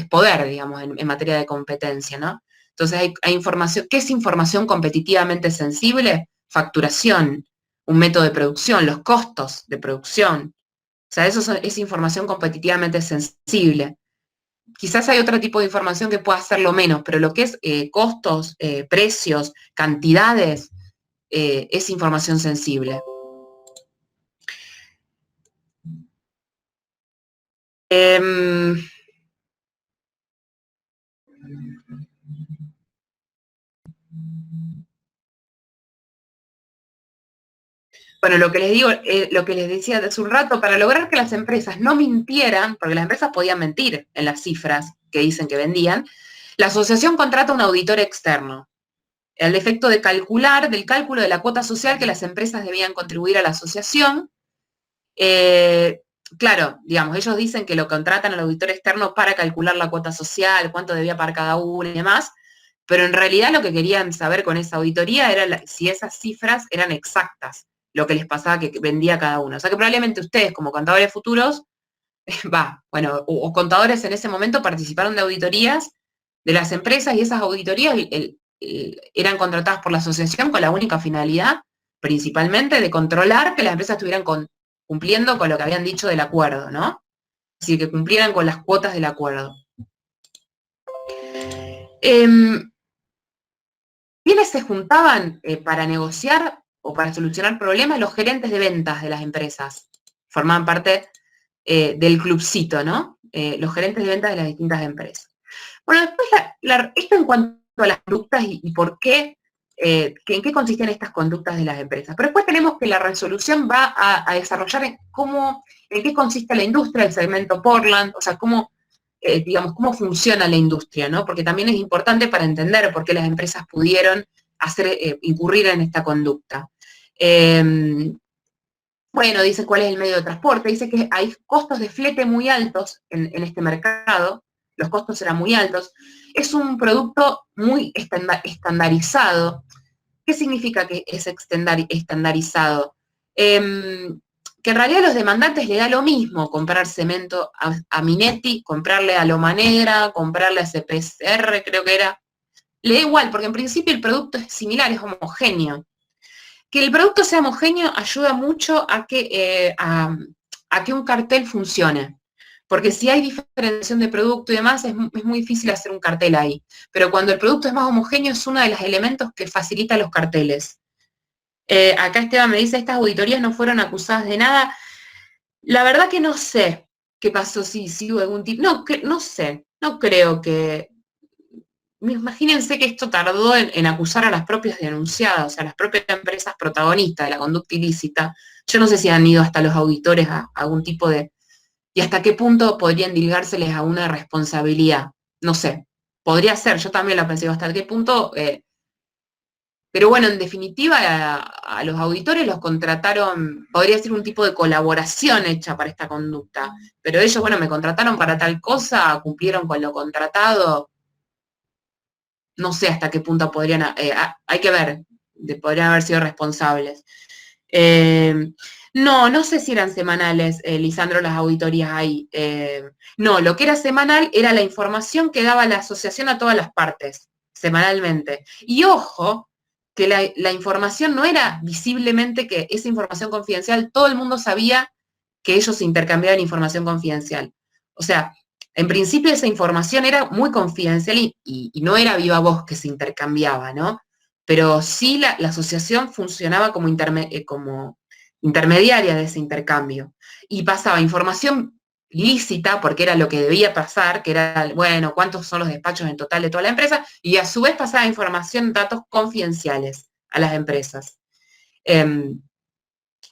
poder, digamos, en materia de competencia, ¿no? Entonces hay información. ¿Qué es información competitivamente sensible? Facturación. un método de producción, los costos de producción. O sea, es información competitivamente sensible. Quizás hay otro tipo de información que pueda hacerlo menos, pero lo que es costos, precios, cantidades, es información sensible. Bueno, lo que les digo, lo que les decía hace un rato, para lograr que las empresas no mintieran, porque las empresas podían mentir en las cifras que dicen que vendían, la asociación contrata un auditor externo, al efecto de calcular, del cálculo de la cuota social que las empresas debían contribuir a la asociación. Claro, digamos, ellos dicen que lo contratan al auditor externo para calcular la cuota social, cuánto debía pagar cada uno y demás, pero en realidad lo que querían saber con esa auditoría era si esas cifras eran exactas, lo que les pasaba que vendía cada uno. O sea que probablemente ustedes, como contadores futuros, o contadores en ese momento participaron de auditorías de las empresas y esas auditorías eran contratadas por la asociación con la única finalidad, principalmente, de controlar que las empresas estuvieran cumpliendo con lo que habían dicho del acuerdo, ¿no? Es decir, que cumplieran con las cuotas del acuerdo. ¿Quiénes se juntaban para negociar o para solucionar problemas? Los gerentes de ventas de las empresas. Formaban parte del clubcito, ¿no? Los gerentes de ventas de las distintas empresas. Bueno, después esto en cuanto a las conductas y por qué, en qué consisten estas conductas de las empresas. Pero después tenemos que la resolución va a desarrollar en qué consiste la industria, el segmento Portland, o sea, cómo funciona la industria, ¿no? Porque también es importante para entender por qué las empresas pudieron incurrir en esta conducta. Bueno, dice cuál es el medio de transporte, dice que hay costos de flete muy altos en este mercado, los costos eran muy altos, es un producto muy estandarizado. ¿Qué significa que es estandarizado? Que en realidad a los demandantes le da lo mismo comprar cemento a Minetti, comprarle a Loma Negra, comprarle a CPCR, creo que era. Le da igual, porque en principio el producto es similar, es homogéneo. Que el producto sea homogéneo ayuda mucho a que un cartel funcione. Porque si hay diferenciación de producto y demás, es muy difícil hacer un cartel ahí. Pero cuando el producto es más homogéneo, es uno de los elementos que facilita los carteles. Acá Esteban me dice, estas auditorías no fueron acusadas de nada. La verdad que no sé qué pasó, si hubo algún tipo. No sé, no creo que. Imagínense que esto tardó en acusar a las propias denunciadas, a las propias empresas protagonistas de la conducta ilícita. Yo no sé si han ido hasta los auditores a algún tipo de. Y hasta qué punto podrían dilgárseles a una responsabilidad. No sé. Podría ser, yo también la pensé, hasta qué punto. Pero bueno, en definitiva, a los auditores los contrataron, podría ser un tipo de colaboración hecha para esta conducta. Pero ellos, bueno, me contrataron para tal cosa, cumplieron con lo contratado. No sé hasta qué punto podrían, hay que ver, podrían haber sido responsables. No sé si eran semanales, Lisandro, las auditorías ahí. No, lo que era semanal era la información que daba la asociación a todas las partes, semanalmente. Y ojo, que la información no era visiblemente que esa información confidencial, todo el mundo sabía que ellos intercambiaban información confidencial. O sea, en principio esa información era muy confidencial y no era viva voz que se intercambiaba, ¿no? Pero sí la asociación funcionaba como intermediaria de ese intercambio. Y pasaba información lícita, porque era lo que debía pasar, que era, bueno, cuántos son los despachos en total de toda la empresa, y a su vez pasaba información, datos confidenciales a las empresas.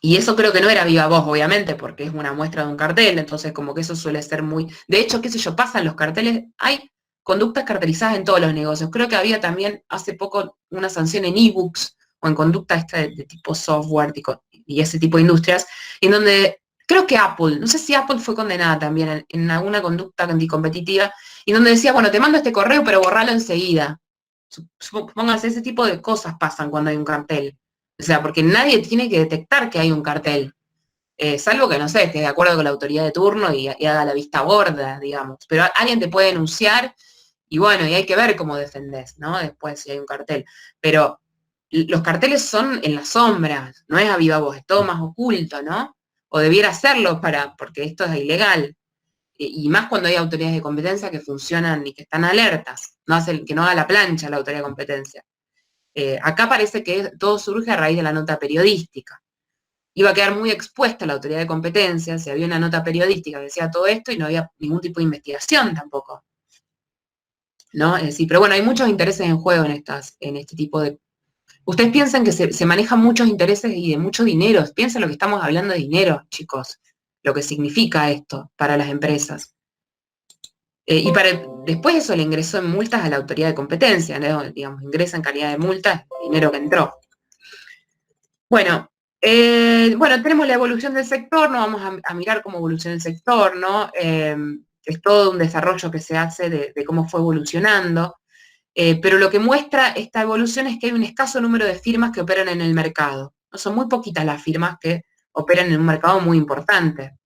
Y eso creo que no era viva voz, obviamente, porque es una muestra de un cartel, entonces como que eso suele ser muy. De hecho, qué sé yo, pasan los carteles, hay conductas cartelizadas en todos los negocios. Creo que había también hace poco una sanción en ebooks o en conducta esta de tipo software y ese tipo de industrias, en donde creo que Apple, no sé si Apple fue condenada también en alguna conducta anticompetitiva, y donde decía, bueno, te mando este correo, pero borralo enseguida. Pónganse, ese tipo de cosas pasan cuando hay un cartel. O sea, porque nadie tiene que detectar que hay un cartel, salvo que, no sé, esté de acuerdo con la autoridad de turno y haga la vista gorda, digamos. Pero alguien te puede denunciar y bueno, y hay que ver cómo defendés, ¿no? Después si hay un cartel. Pero los carteles son en las sombras, no es a viva voz, es todo más oculto, ¿no? O debiera serlo porque esto es ilegal. Y más cuando hay autoridades de competencia que funcionan y que están alertas, que no haga la plancha la autoridad de competencia. Acá parece que todo surge a raíz de la nota periodística. Iba a quedar muy expuesta la autoridad de competencia si había una nota periodística que decía todo esto y no había ningún tipo de investigación tampoco, ¿no? Es decir, pero bueno, hay muchos intereses en juego en este tipo de... Ustedes piensan que se manejan muchos intereses y de mucho dinero. Piensen lo que estamos hablando de dinero, chicos, lo que significa esto para las empresas. Y después eso le ingresó en multas a la autoridad de competencia, ¿no? Digamos, ingresa en calidad de multa dinero que entró. Bueno, tenemos la evolución del sector, no vamos a mirar cómo evoluciona el sector, ¿no? Es todo un desarrollo que se hace de cómo fue evolucionando, pero lo que muestra esta evolución es que hay un escaso número de firmas que operan en el mercado. No son muy poquitas las firmas que operan en un mercado muy importante.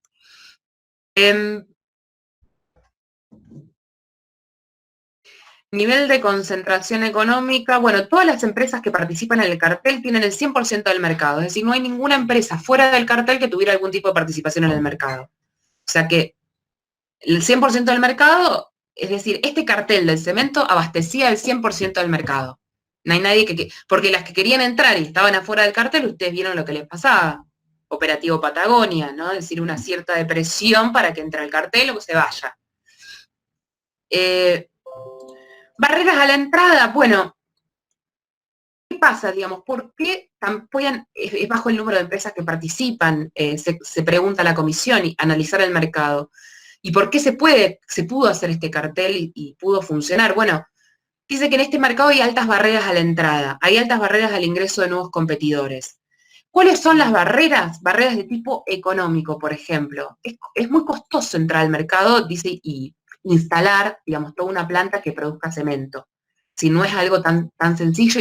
Nivel de concentración económica, bueno, todas las empresas que participan en el cartel tienen el 100% del mercado, es decir, no hay ninguna empresa fuera del cartel que tuviera algún tipo de participación en el mercado. O sea que el 100% del mercado, es decir, este cartel del cemento abastecía el 100% del mercado. No hay nadie porque las que querían entrar y estaban afuera del cartel, ustedes vieron lo que les pasaba. Operativo Patagonia, ¿no? Es decir, una cierta depresión para que entre al cartel o que se vaya. Barreras a la entrada, bueno, ¿qué pasa, digamos? ¿Por qué es bajo el número de empresas que participan? Se pregunta la comisión y analizar el mercado. ¿Y por qué se pudo hacer este cartel y pudo funcionar? Bueno, dice que en este mercado hay altas barreras a la entrada, hay altas barreras al ingreso de nuevos competidores. ¿Cuáles son las barreras? Barreras de tipo económico, por ejemplo. Es muy costoso entrar al mercado, dice, y instalar, digamos, toda una planta que produzca cemento. Si no es algo tan sencillo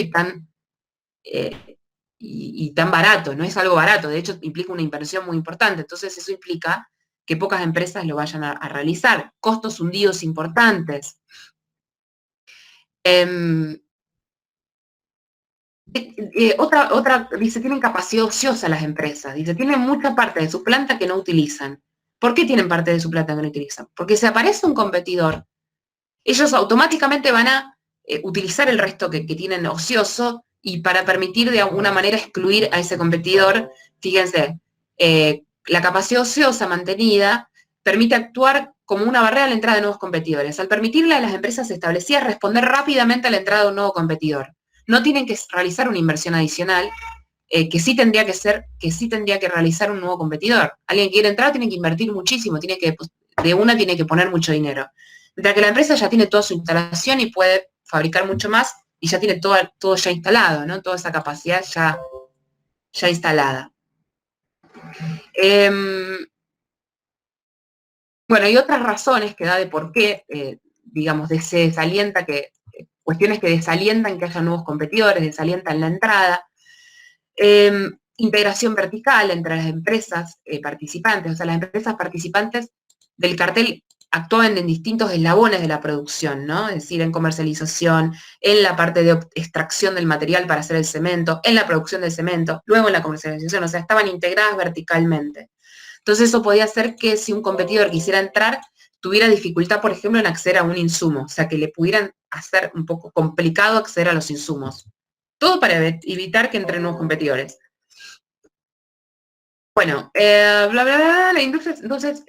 y tan barato, no es algo barato, de hecho implica una inversión muy importante, entonces eso implica que pocas empresas lo vayan a realizar, costos hundidos importantes. Dice, tienen capacidad ociosa las empresas, dice, tienen mucha parte de su planta que no utilizan. ¿Por qué tienen parte de su planta que no utilizan? Porque si aparece un competidor, ellos automáticamente van a utilizar el resto que tienen ocioso y para permitir de alguna manera excluir a ese competidor, fíjense, la capacidad ociosa mantenida permite actuar como una barrera a la entrada de nuevos competidores. Al permitirle a las empresas establecidas responder rápidamente a la entrada de un nuevo competidor. No tienen que realizar una inversión adicional, que sí tendría que realizar un nuevo competidor. Alguien que quiere entrar tiene que invertir muchísimo, tiene que poner mucho dinero. Mientras que la empresa ya tiene toda su instalación y puede fabricar mucho más y ya tiene todo ya instalado, ¿no? Toda esa capacidad ya instalada. Bueno, hay otras razones que da de por qué, digamos, cuestiones que desalientan que haya nuevos competidores, desalientan la entrada. Integración vertical entre las empresas participantes, o sea, las empresas participantes del cartel actúan en distintos eslabones de la producción, ¿no? Es decir, en comercialización, en la parte de extracción del material para hacer el cemento, en la producción del cemento, luego en la comercialización, o sea, estaban integradas verticalmente. Entonces eso podía hacer que si un competidor quisiera entrar, tuviera dificultad, por ejemplo, en acceder a un insumo, o sea, que le pudieran hacer un poco complicado acceder a los insumos. Todo para evitar que entren nuevos competidores. Bueno, bla, bla, bla, la industria, entonces,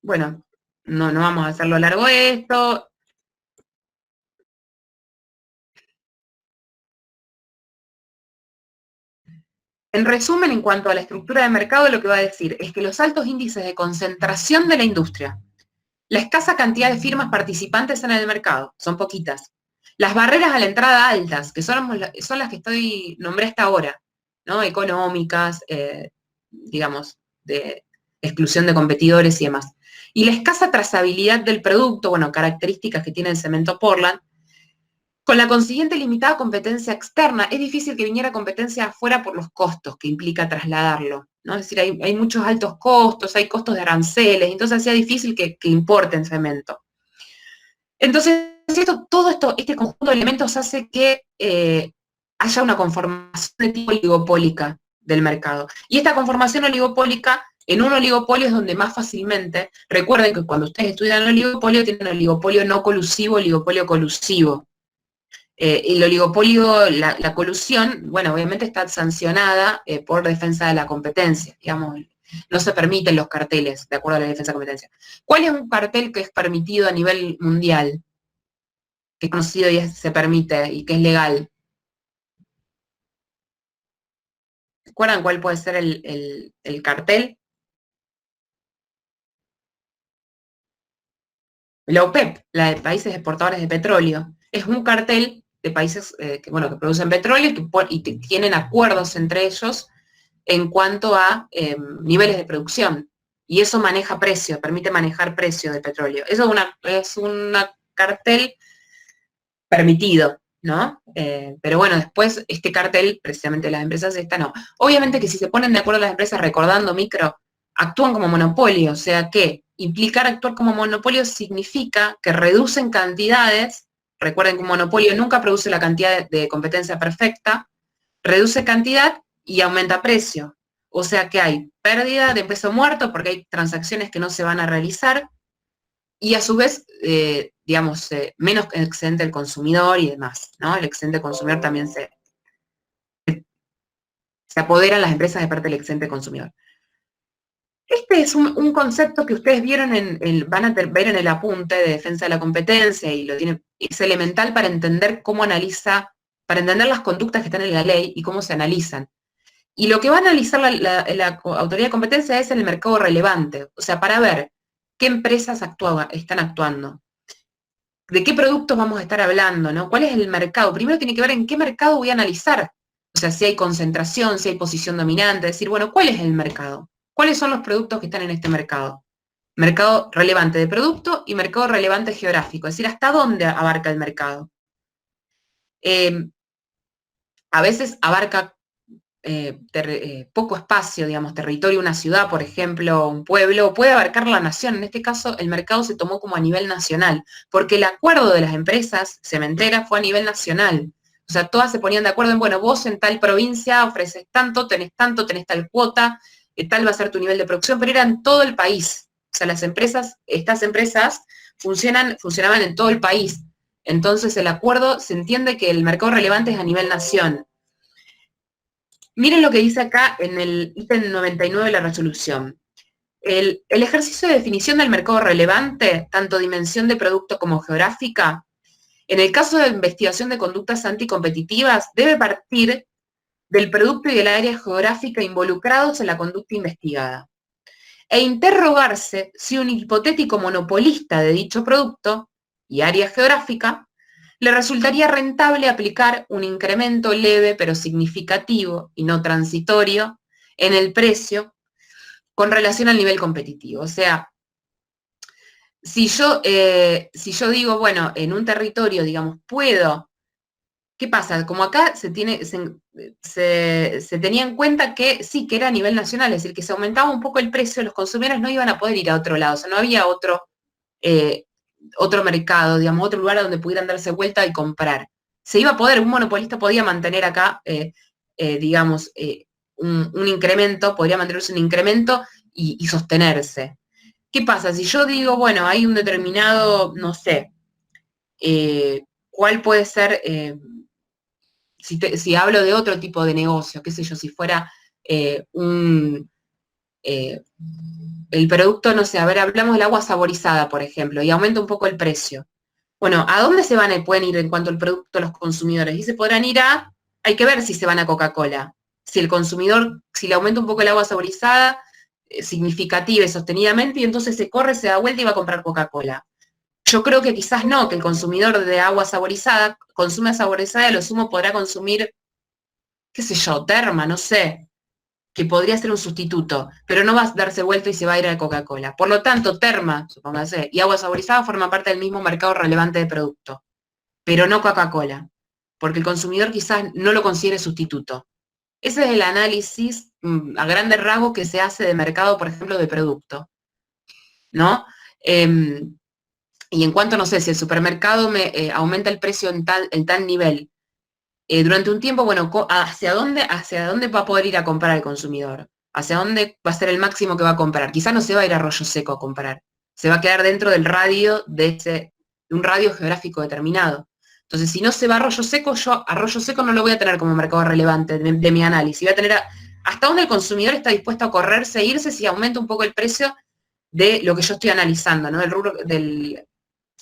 bueno, no vamos a hacerlo largo esto. En resumen, en cuanto a la estructura de mercado, lo que va a decir es que los altos índices de concentración de la industria, la escasa cantidad de firmas participantes en el mercado, son poquitas, las barreras a la entrada altas, que son las que nombré hasta ahora, ¿no? Económicas, digamos, de exclusión de competidores y demás. Y la escasa trazabilidad del producto, bueno, características que tiene el cemento Portland, con la consiguiente limitada competencia externa, es difícil que viniera competencia afuera por los costos que implica trasladarlo, ¿no? Es decir, hay muchos altos costos, hay costos de aranceles, entonces hacía difícil que importen cemento. Entonces, todo este conjunto de elementos hace que haya una conformación de tipo oligopólica del mercado. Y esta conformación oligopólica, en un oligopolio es donde más fácilmente, recuerden que cuando ustedes estudian el oligopolio, tienen oligopolio no colusivo, oligopolio colusivo. El oligopolio, la colusión, bueno, obviamente está sancionada por defensa de la competencia, digamos, no se permiten los carteles, de acuerdo a la defensa de competencia. ¿Cuál es un cartel que es permitido a nivel mundial? Que es conocido y se permite y que es legal. ¿Recuerdan cuál puede ser el cartel? La OPEP, la de países exportadores de petróleo. Es un cartel de países que producen petróleo y que tienen acuerdos entre ellos en cuanto a niveles de producción. Y eso maneja precio, permite manejar precio de petróleo. Eso es un cartel permitido, ¿no? Pero bueno, después este cartel, precisamente las empresas no. Obviamente que si se ponen de acuerdo las empresas recordando micro, actúan como monopolio, o sea que implicar actuar como monopolio significa que reducen cantidades, recuerden que un monopolio nunca produce la cantidad de competencia perfecta, reduce cantidad y aumenta precio. O sea que hay pérdida de peso muerto porque hay transacciones que no se van a realizar y a su vez, menos excedente del consumidor y demás, ¿no? El excedente del consumidor también se apoderan las empresas de parte del excedente consumidor. Este es un concepto que ustedes vieron van a ver en el apunte de defensa de la competencia y es elemental para entender para entender las conductas que están en la ley y cómo se analizan. Y lo que va a analizar la autoridad de competencia es el mercado relevante, o sea, para ver qué empresas están actuando, de qué productos vamos a estar hablando, ¿no? ¿Cuál es el mercado? Primero tiene que ver en qué mercado voy a analizar, o sea, si hay concentración, si hay posición dominante, decir, bueno, ¿cuál es el mercado? ¿Cuáles son los productos que están en este mercado? Mercado relevante de producto y mercado relevante geográfico, es decir, ¿hasta dónde abarca el mercado? A veces abarca poco espacio, digamos, territorio, una ciudad, por ejemplo, un pueblo, puede abarcar la nación. En este caso, el mercado se tomó como a nivel nacional, porque el acuerdo de las empresas cementeras fue a nivel nacional. O sea, todas se ponían de acuerdo en, bueno, vos en tal provincia ofreces tanto, tenés tal cuota, tal va a ser tu nivel de producción, pero era en todo el país. O sea, estas empresas funcionaban en todo el país. Entonces, el acuerdo se entiende que el mercado relevante es a nivel nación. Miren lo que dice acá en el ítem 99 de la resolución. El ejercicio de definición del mercado relevante, tanto dimensión de producto como geográfica, en el caso de investigación de conductas anticompetitivas, debe partir del producto y del área geográfica involucrados en la conducta investigada, e interrogarse si un hipotético monopolista de dicho producto y área geográfica le resultaría rentable aplicar un incremento leve pero significativo y no transitorio en el precio con relación al nivel competitivo. O sea, si yo digo, bueno, en un territorio, digamos, puedo, ¿qué pasa? Como acá se tenía en cuenta que sí, que era a nivel nacional, es decir, que se aumentaba un poco el precio, los consumidores no iban a poder ir a otro lado, o sea, no había otro mercado, digamos, otro lugar donde pudieran darse vuelta y comprar. Se iba a poder, un monopolista podía mantener acá, un incremento, podría mantenerse un incremento y sostenerse. ¿Qué pasa? Si yo digo, bueno, hay un determinado, no sé, ¿cuál puede ser, si hablo de otro tipo de negocio, qué sé yo, si fuera el producto, no sé, a ver, hablamos del agua saborizada, por ejemplo, y aumenta un poco el precio. Bueno, ¿a dónde pueden ir en cuanto al producto los consumidores? Y se podrán ir hay que ver si se van a Coca-Cola. Si el consumidor, si le aumenta un poco el agua saborizada, significativa y sostenidamente, y entonces se da vuelta y va a comprar Coca-Cola. Yo creo que quizás no, que el consumidor de agua saborizada, consume saborizada, y a lo sumo podrá consumir, qué sé yo, Terma, no sé, que podría ser un sustituto, pero no va a darse vuelta y se va a ir a Coca-Cola. Por lo tanto, Terma, supóngase, y agua saborizada forman parte del mismo mercado relevante de producto, pero no Coca-Cola, porque el consumidor quizás no lo considere sustituto. Ese es el análisis a grandes rasgos que se hace de mercado, por ejemplo, de producto, ¿no? Y en cuanto, no sé, si el supermercado me aumenta el precio en tal nivel, durante un tiempo, bueno, hacia dónde va a poder ir a comprar el consumidor, hacia dónde va a ser el máximo que va a comprar. Quizás no se va a ir a Arroyo Seco a comprar, se va a quedar dentro del radio de un radio geográfico determinado. Entonces, si no se va a Arroyo Seco, yo Arroyo Seco no lo voy a tener como mercado relevante de mi análisis. Voy a tener hasta dónde el consumidor está dispuesto a correrse e irse si aumenta un poco el precio de lo que yo estoy analizando, ¿no? Del rubro de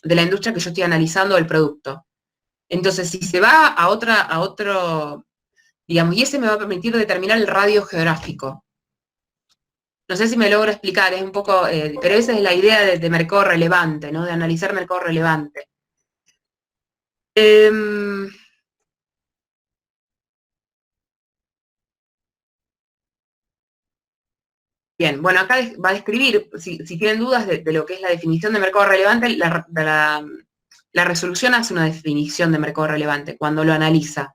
la industria que yo estoy analizando del producto. Entonces, si se va a otro, digamos, y ese me va a permitir determinar el radio geográfico. No sé si me logro explicar, es un poco, pero esa es la idea de mercado relevante, ¿no? De analizar mercado relevante. Bien, bueno, acá va a describir, si tienen dudas de lo que es la definición de mercado relevante, la resolución hace una definición de mercado relevante cuando lo analiza.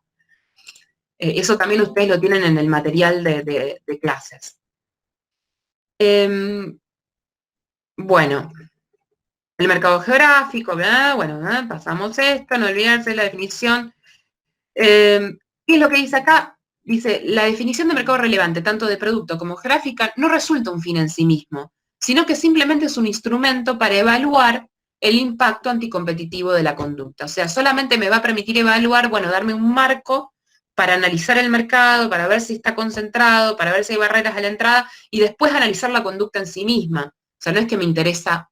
Eso también ustedes lo tienen en el material de clases. Bueno, el mercado geográfico, ¿verdad? Bueno, pasamos esto, no olvidarse la definición. ¿Qué es lo que dice acá? Dice, la definición de mercado relevante, tanto de producto como gráfica, no resulta un fin en sí mismo, sino que simplemente es un instrumento para evaluar el impacto anticompetitivo de la conducta. O sea, solamente me va a permitir evaluar, bueno, darme un marco para analizar el mercado, para ver si está concentrado, para ver si hay barreras a la entrada, y después analizar la conducta en sí misma. O sea, no es que me interesa,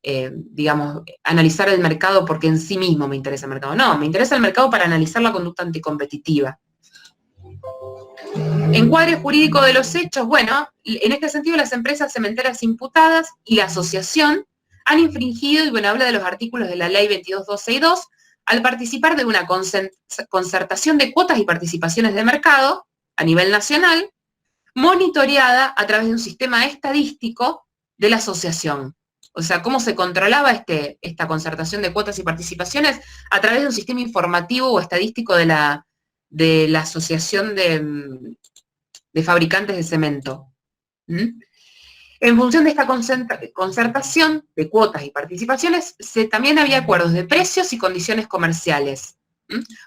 digamos, analizar el mercado porque en sí mismo me interesa el mercado. No, me interesa el mercado para analizar la conducta anticompetitiva. Encuadre jurídico de los hechos, bueno, en este sentido las empresas cementeras imputadas y la asociación han infringido, y bueno, habla de los artículos de la ley 22262, al participar de una concertación de cuotas y participaciones de mercado a nivel nacional, monitoreada a través de un sistema estadístico de la asociación. O sea, cómo se controlaba esta concertación de cuotas y participaciones a través de un sistema informativo o estadístico de la Asociación de Fabricantes de Cemento. En función de esta concertación de cuotas y participaciones, también había acuerdos de precios y condiciones comerciales.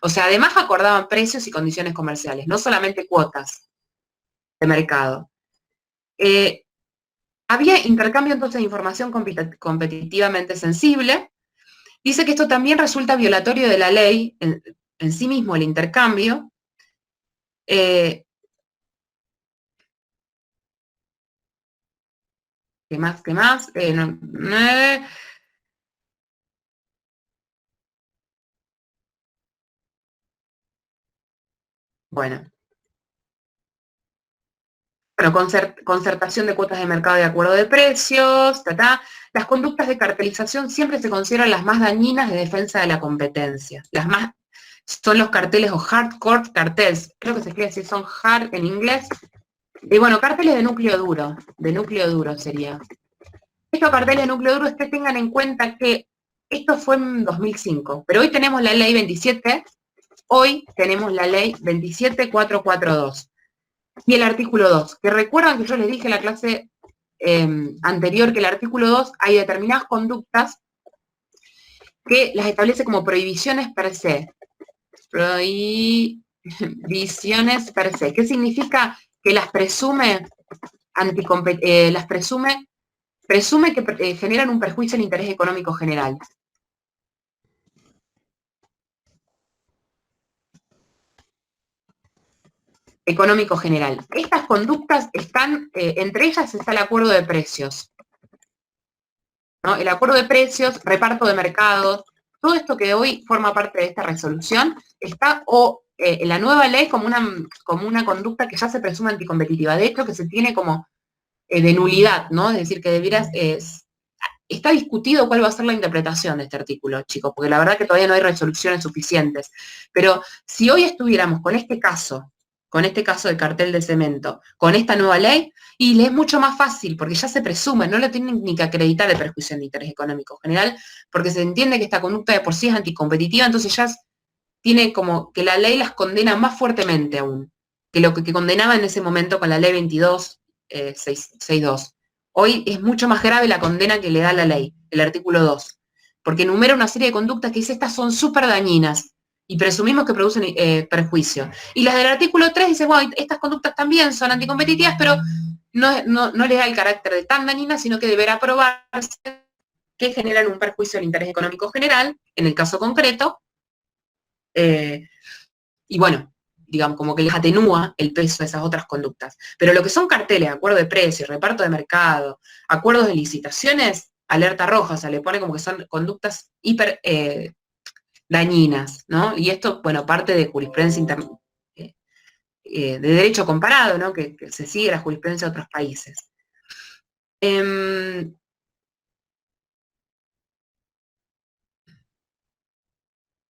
O sea, además acordaban precios y condiciones comerciales, no solamente cuotas de mercado. Había intercambio entonces de información competitivamente sensible. Dice que esto también resulta violatorio de la ley en sí mismo, el intercambio. ¿Qué más? ¿Qué más? Bueno. Bueno, concertación de cuotas de mercado de acuerdo de precios, Las conductas de cartelización siempre se consideran las más dañinas de defensa de la competencia. Las más son los carteles o hardcore cartels. Creo que se escribe así, son hard en inglés. Y bueno, carteles de núcleo duro sería. Estos carteles de núcleo duro, ustedes tengan en cuenta que esto fue en 2005, pero hoy tenemos la ley 27442. Y el artículo 2, que recuerdan que yo les dije en la clase anterior que el artículo 2 hay determinadas conductas que las establece como prohibiciones per se. Prohibiciones per se. ¿Qué significa? Que las presume, presume que generan un perjuicio al interés económico general. Económico general. Estas conductas están, entre ellas está el acuerdo de precios, ¿no? El acuerdo de precios, reparto de mercado, todo esto que hoy forma parte de esta resolución, está en la nueva ley como una conducta que ya se presume anticompetitiva. De hecho, que se tiene como de nulidad, ¿no? Es decir, que está discutido cuál va a ser la interpretación de este artículo, chicos, porque la verdad que todavía no hay resoluciones suficientes. Pero si hoy estuviéramos con este caso del cartel de cemento, con esta nueva ley, y le es mucho más fácil, porque ya se presume, no lo tienen ni que acreditar de perjuicio de interés económico general, porque se entiende que esta conducta de por sí es anticompetitiva, entonces ya tiene como que la ley las condena más fuertemente aún, que lo que condenaba en ese momento con la ley 2262. Hoy es mucho más grave la condena que le da la ley, el artículo 2, porque enumera una serie de conductas que dice estas son súper dañinas, y presumimos que producen perjuicio. Y las del artículo 3 dice, bueno, estas conductas también son anticompetitivas, pero no les da el carácter de tan dañinas, sino que deberá probarse que generan un perjuicio al interés económico general, en el caso concreto, y bueno, digamos, como que les atenúa el peso de esas otras conductas. Pero lo que son carteles, acuerdo de precios, reparto de mercado, acuerdos de licitaciones, alerta roja, o sea, le pone como que son conductas hiper dañinas, ¿no? Y esto, bueno, parte de jurisprudencia de derecho comparado, ¿no? Que se sigue la jurisprudencia de otros países.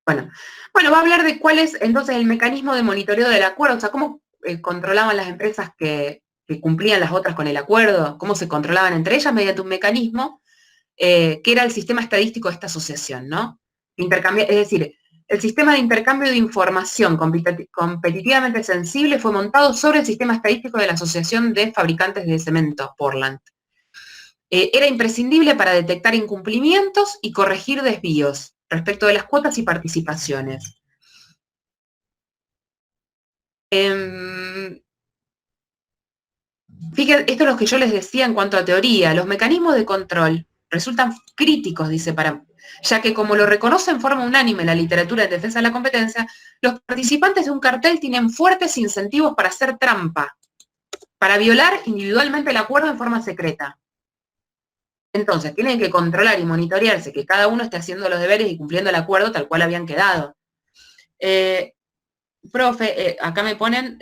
Bueno, va a hablar de cuál es entonces el mecanismo de monitoreo del acuerdo, o sea, cómo controlaban las empresas que cumplían las otras con el acuerdo, cómo se controlaban entre ellas mediante un mecanismo que era el sistema estadístico de esta asociación, ¿no? Es decir, el sistema de intercambio de información competitivamente sensible fue montado sobre el sistema estadístico de la Asociación de Fabricantes de Cemento, Portland. Era imprescindible para detectar incumplimientos y corregir desvíos respecto de las cuotas y participaciones. Fíjense, esto es lo que yo les decía en cuanto a teoría. Los mecanismos de control resultan críticos, dice, ya que como lo reconoce en forma unánime la literatura de defensa de la competencia, los participantes de un cartel tienen fuertes incentivos para hacer trampa, para violar individualmente el acuerdo en forma secreta. Entonces, tienen que controlar y monitorearse que cada uno esté haciendo los deberes y cumpliendo el acuerdo tal cual habían quedado. Profe, acá me ponen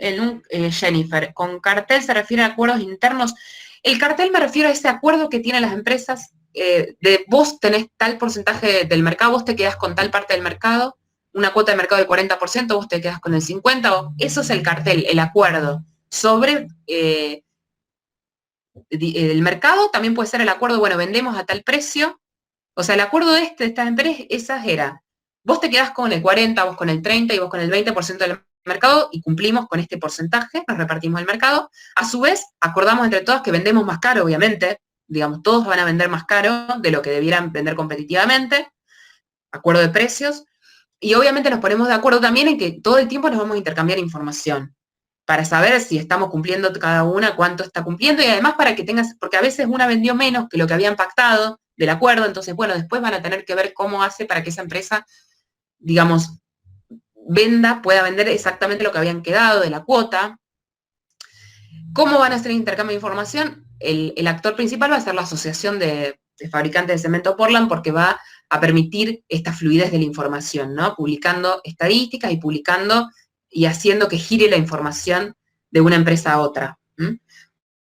Jennifer, con cartel se refiere a acuerdos internos. El cartel me refiero a ese acuerdo que tienen las empresas de vos tenés tal porcentaje del mercado, vos te quedás con tal parte del mercado, una cuota de mercado del 40%, vos te quedás con el 50%, eso es el cartel, el acuerdo sobre el mercado. También puede ser el acuerdo, bueno, vendemos a tal precio, o sea, el acuerdo de estas empresas era, vos te quedás con el 40%, vos con el 30% y vos con el 20% del mercado y cumplimos con este porcentaje, nos repartimos el mercado. A su vez, acordamos entre todos que vendemos más caro, obviamente, digamos, todos van a vender más caro de lo que debieran vender competitivamente, acuerdo de precios, y obviamente nos ponemos de acuerdo también en que todo el tiempo nos vamos a intercambiar información para saber si estamos cumpliendo cada una, cuánto está cumpliendo, y además para que tengas, porque a veces una vendió menos que lo que habían pactado del acuerdo, entonces, bueno, después van a tener que ver cómo hace para que esa empresa, digamos, pueda vender exactamente lo que habían quedado de la cuota. ¿Cómo van a hacer el intercambio de información? El actor principal va a ser la Asociación de Fabricantes de Cemento Portland, porque va a permitir esta fluidez de la información, ¿no? Publicando estadísticas y publicando y haciendo que gire la información de una empresa a otra.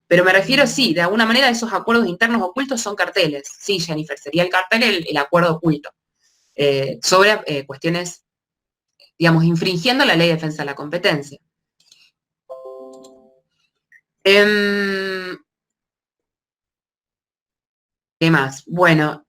Pero me refiero, sí, de alguna manera esos acuerdos internos ocultos son carteles. Sí, Jennifer, sería el cartel el acuerdo oculto sobre cuestiones, digamos, infringiendo la ley de defensa de la competencia. ¿Qué más? Bueno,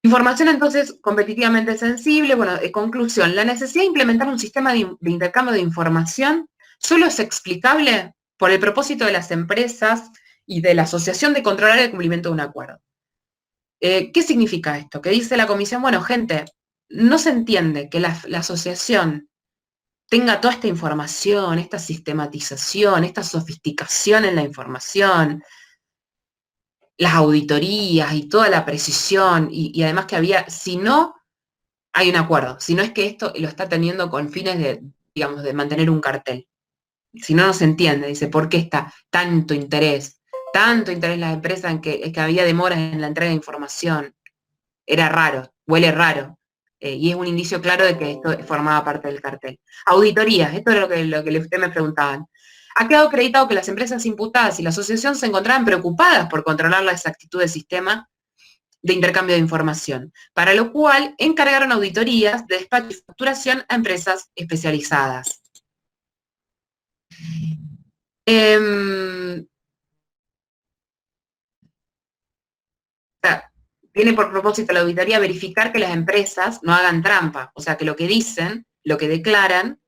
información entonces competitivamente sensible. Bueno, conclusión, la necesidad de implementar un sistema de intercambio de información solo es explicable por el propósito de las empresas y de la asociación de controlar el cumplimiento de un acuerdo. ¿Qué significa esto? Que dice la comisión, bueno, gente, no se entiende que la asociación tenga toda esta información, esta sistematización, esta sofisticación en la información, las auditorías y toda la precisión, y además que si no hay un acuerdo, si no es que esto lo está teniendo con fines de, digamos, de mantener un cartel. Si no, no se entiende, dice, ¿por qué está tanto interés en las empresas en que había demoras en la entrega de información? Era raro, huele raro. Y es un indicio claro de que esto formaba parte del cartel. Auditorías, esto es lo que usted me preguntaban. Ha quedado acreditado que las empresas imputadas y la asociación se encontraban preocupadas por controlar la exactitud del sistema de intercambio de información, para lo cual encargaron auditorías de despacho y facturación a empresas especializadas. Tiene por propósito la auditoría verificar que las empresas no hagan trampa, o sea, que lo que dicen, lo que declaran,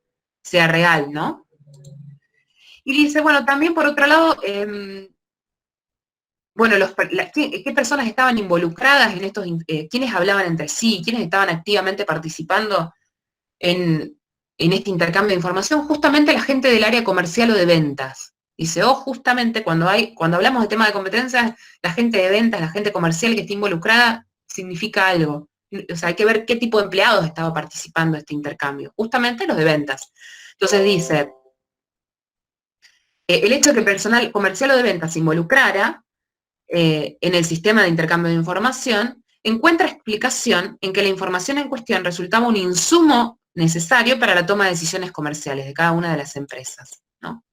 sea real, ¿no? Y dice, bueno, también por otro lado, bueno, ¿qué personas estaban involucradas en estos, quiénes hablaban entre sí, quiénes estaban activamente participando en este intercambio de información? Justamente la gente del área comercial o de ventas. Dice, justamente cuando hablamos de tema de competencias, la gente de ventas, la gente comercial que está involucrada, significa algo. O sea, hay que ver qué tipo de empleados estaba participando en este intercambio. Justamente los de ventas. Entonces dice, el hecho de que el personal comercial o de ventas se involucrara en el sistema de intercambio de información, encuentra explicación en que la información en cuestión resultaba un insumo necesario para la toma de decisiones comerciales de cada una de las empresas, ¿no?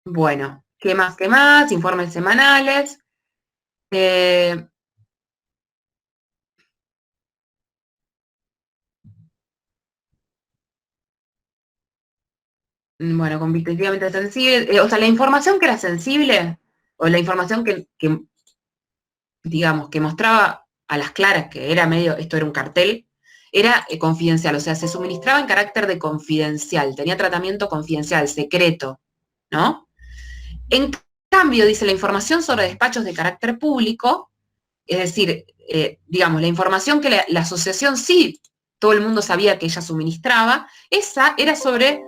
Bueno, ¿qué más? ¿Qué más? Informes semanales. Bueno, competitivamente sensible. O sea, la información que era sensible, o la información que, digamos, que mostraba a las claras que era medio, esto era un cartel, era confidencial, o sea, se suministraba en carácter de confidencial, tenía tratamiento confidencial, secreto, ¿no? En cambio, dice, la información sobre despachos de carácter público, es decir, digamos, la información que la asociación sí, todo el mundo sabía que ella suministraba, esa era sobre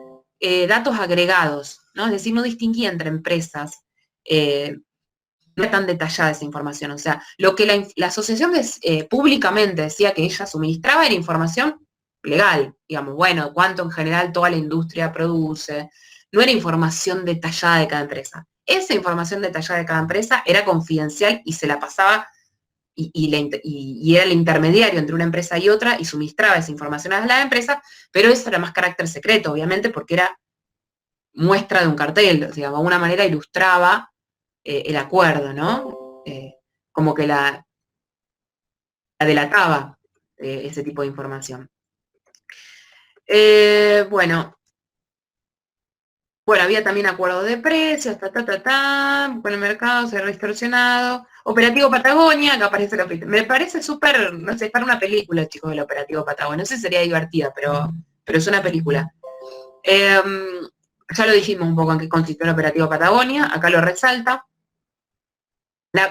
datos agregados, ¿no? Es decir, no distinguía entre empresas, no era tan detallada esa información. O sea, lo que la asociación públicamente decía que ella suministraba era información legal, digamos, bueno, cuánto en general toda la industria produce, no era información detallada de cada empresa. Esa información detallada de cada empresa era confidencial y se la pasaba y era el intermediario entre una empresa y otra y suministraba esa información a la empresa, pero eso era más carácter secreto, obviamente, porque era muestra de un cartel, o sea, de alguna manera ilustraba el acuerdo, ¿no? Como que la delataba ese tipo de información. Bueno, había también acuerdos de precios, con el mercado se ha distorsionado. Operativo Patagonia, acá aparece me parece súper, no sé, para una película, chicos, del Operativo Patagonia. No sé si sería divertida, pero es una película. Ya lo dijimos un poco en qué consistió el Operativo Patagonia, acá lo resalta.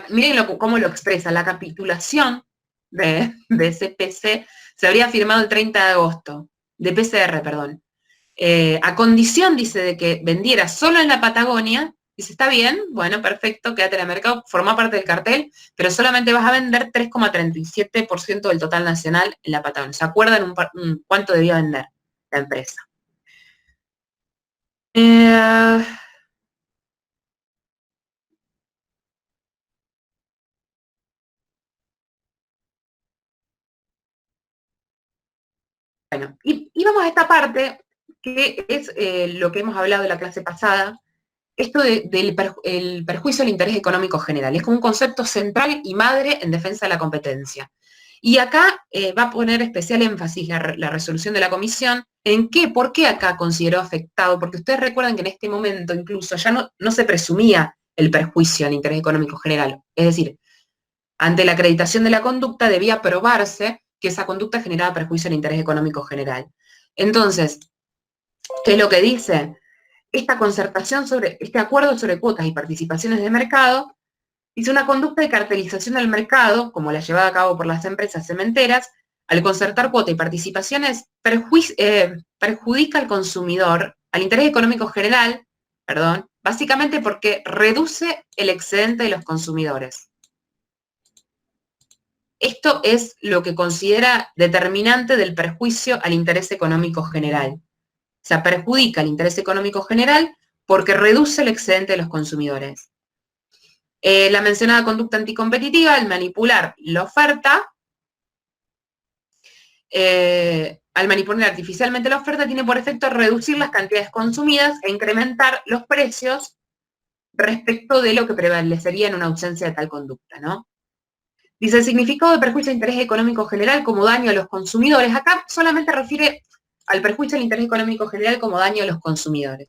Miren cómo lo expresa, la capitulación de CPC se habría firmado el 30 de agosto, de PCR, perdón. A condición, dice, de que vendiera solo en la Patagonia, dice, está bien, bueno, perfecto, quédate en el mercado, forma parte del cartel, pero solamente vas a vender 3,37% del total nacional en la Patagonia. ¿Se acuerdan cuánto debía vender la empresa? Bueno, y vamos a esta parte, que es lo que hemos hablado en la clase pasada, esto del el perjuicio al interés económico general. Es como un concepto central y madre en defensa de la competencia. Y acá va a poner especial énfasis la resolución de la comisión en por qué acá consideró afectado, porque ustedes recuerdan que en este momento incluso ya no se presumía el perjuicio al interés económico general. Es decir, ante la acreditación de la conducta debía probarse que esa conducta generaba perjuicio al interés económico general. Entonces, ¿qué es lo que dice? Esta concertación este acuerdo sobre cuotas y participaciones de mercado, dice una conducta de cartelización del mercado, como la llevada a cabo por las empresas cementeras, al concertar cuotas y participaciones, perjudica al consumidor, al interés económico general, perdón, básicamente porque reduce el excedente de los consumidores. Esto es lo que considera determinante del perjuicio al interés económico general. O sea, perjudica el interés económico general porque reduce el excedente de los consumidores. La mencionada conducta anticompetitiva, al manipular la oferta, al manipular artificialmente la oferta, tiene por efecto reducir las cantidades consumidas e incrementar los precios respecto de lo que prevalecería en una ausencia de tal conducta, ¿no? Dice, el significado de perjuicio de interés económico general como daño a los consumidores. Acá solamente refiere al perjuicio del interés económico general como daño a los consumidores.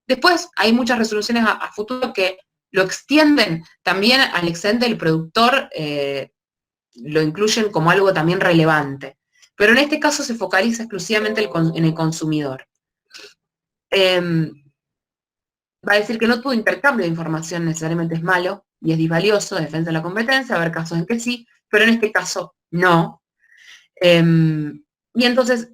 Después hay muchas resoluciones a futuro que lo extienden también al excedente del productor, lo incluyen como algo también relevante. Pero en este caso se focaliza exclusivamente en el consumidor. va a decir que no todo intercambio de información necesariamente es malo y es disvalioso, defensa de la competencia, va a haber casos en que sí, pero en este caso no. Y entonces,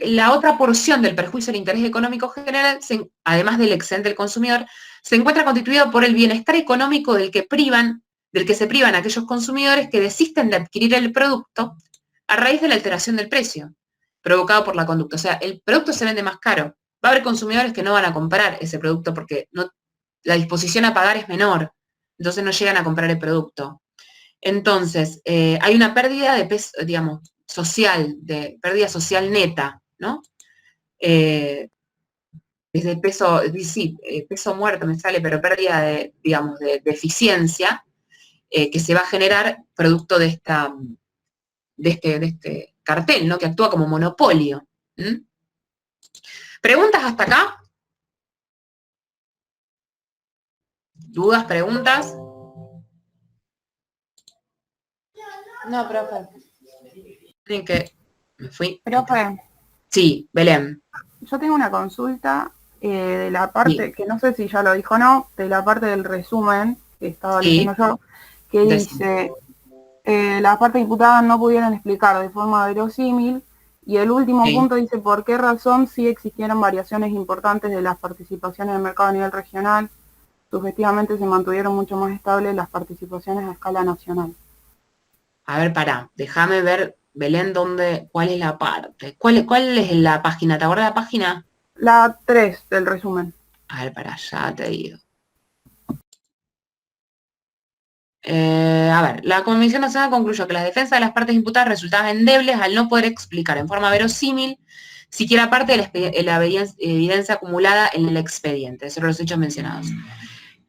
la otra porción del perjuicio del interés económico general, además del excedente del consumidor, se encuentra constituido por el bienestar económico del que se privan aquellos consumidores que desisten de adquirir el producto a raíz de la alteración del precio provocado por la conducta. O sea, el producto se vende más caro. Va a haber consumidores que no van a comprar ese producto porque la disposición a pagar es menor, entonces no llegan a comprar el producto. Entonces, hay una pérdida de peso, digamos, social, de pérdida social neta, ¿no? Desde peso, sí, peso muerto me sale, pero pérdida de, digamos, de eficiencia que se va a generar producto de este cartel, ¿no? Que actúa como monopolio. ¿Mm? ¿Preguntas hasta acá? ¿Dudas, preguntas? No, profe. Tienen que... Me fui. Profe, Sí, Belén. yo tengo una consulta de la parte, Sí. que no sé si ya lo dijo o no, de la parte del resumen que estaba leyendo yo, que dice, las partes imputadas no pudieron explicar de forma verosímil, y el último punto dice por qué razón sí existieron variaciones importantes de las participaciones del mercado a nivel regional, subjetivamente se mantuvieron mucho más estables las participaciones a escala nacional. A ver, pará, déjame ver, Belén, cuál es la parte. ¿Cuál es la página? ¿Te acuerdas la página? La 3 del resumen. A ver, pará, ya te digo. A ver, la Comisión Nacional concluyó que las defensas de las partes imputadas resultaban endebles al no poder explicar en forma verosímil siquiera parte de la evidencia acumulada en el expediente, sobre los hechos mencionados,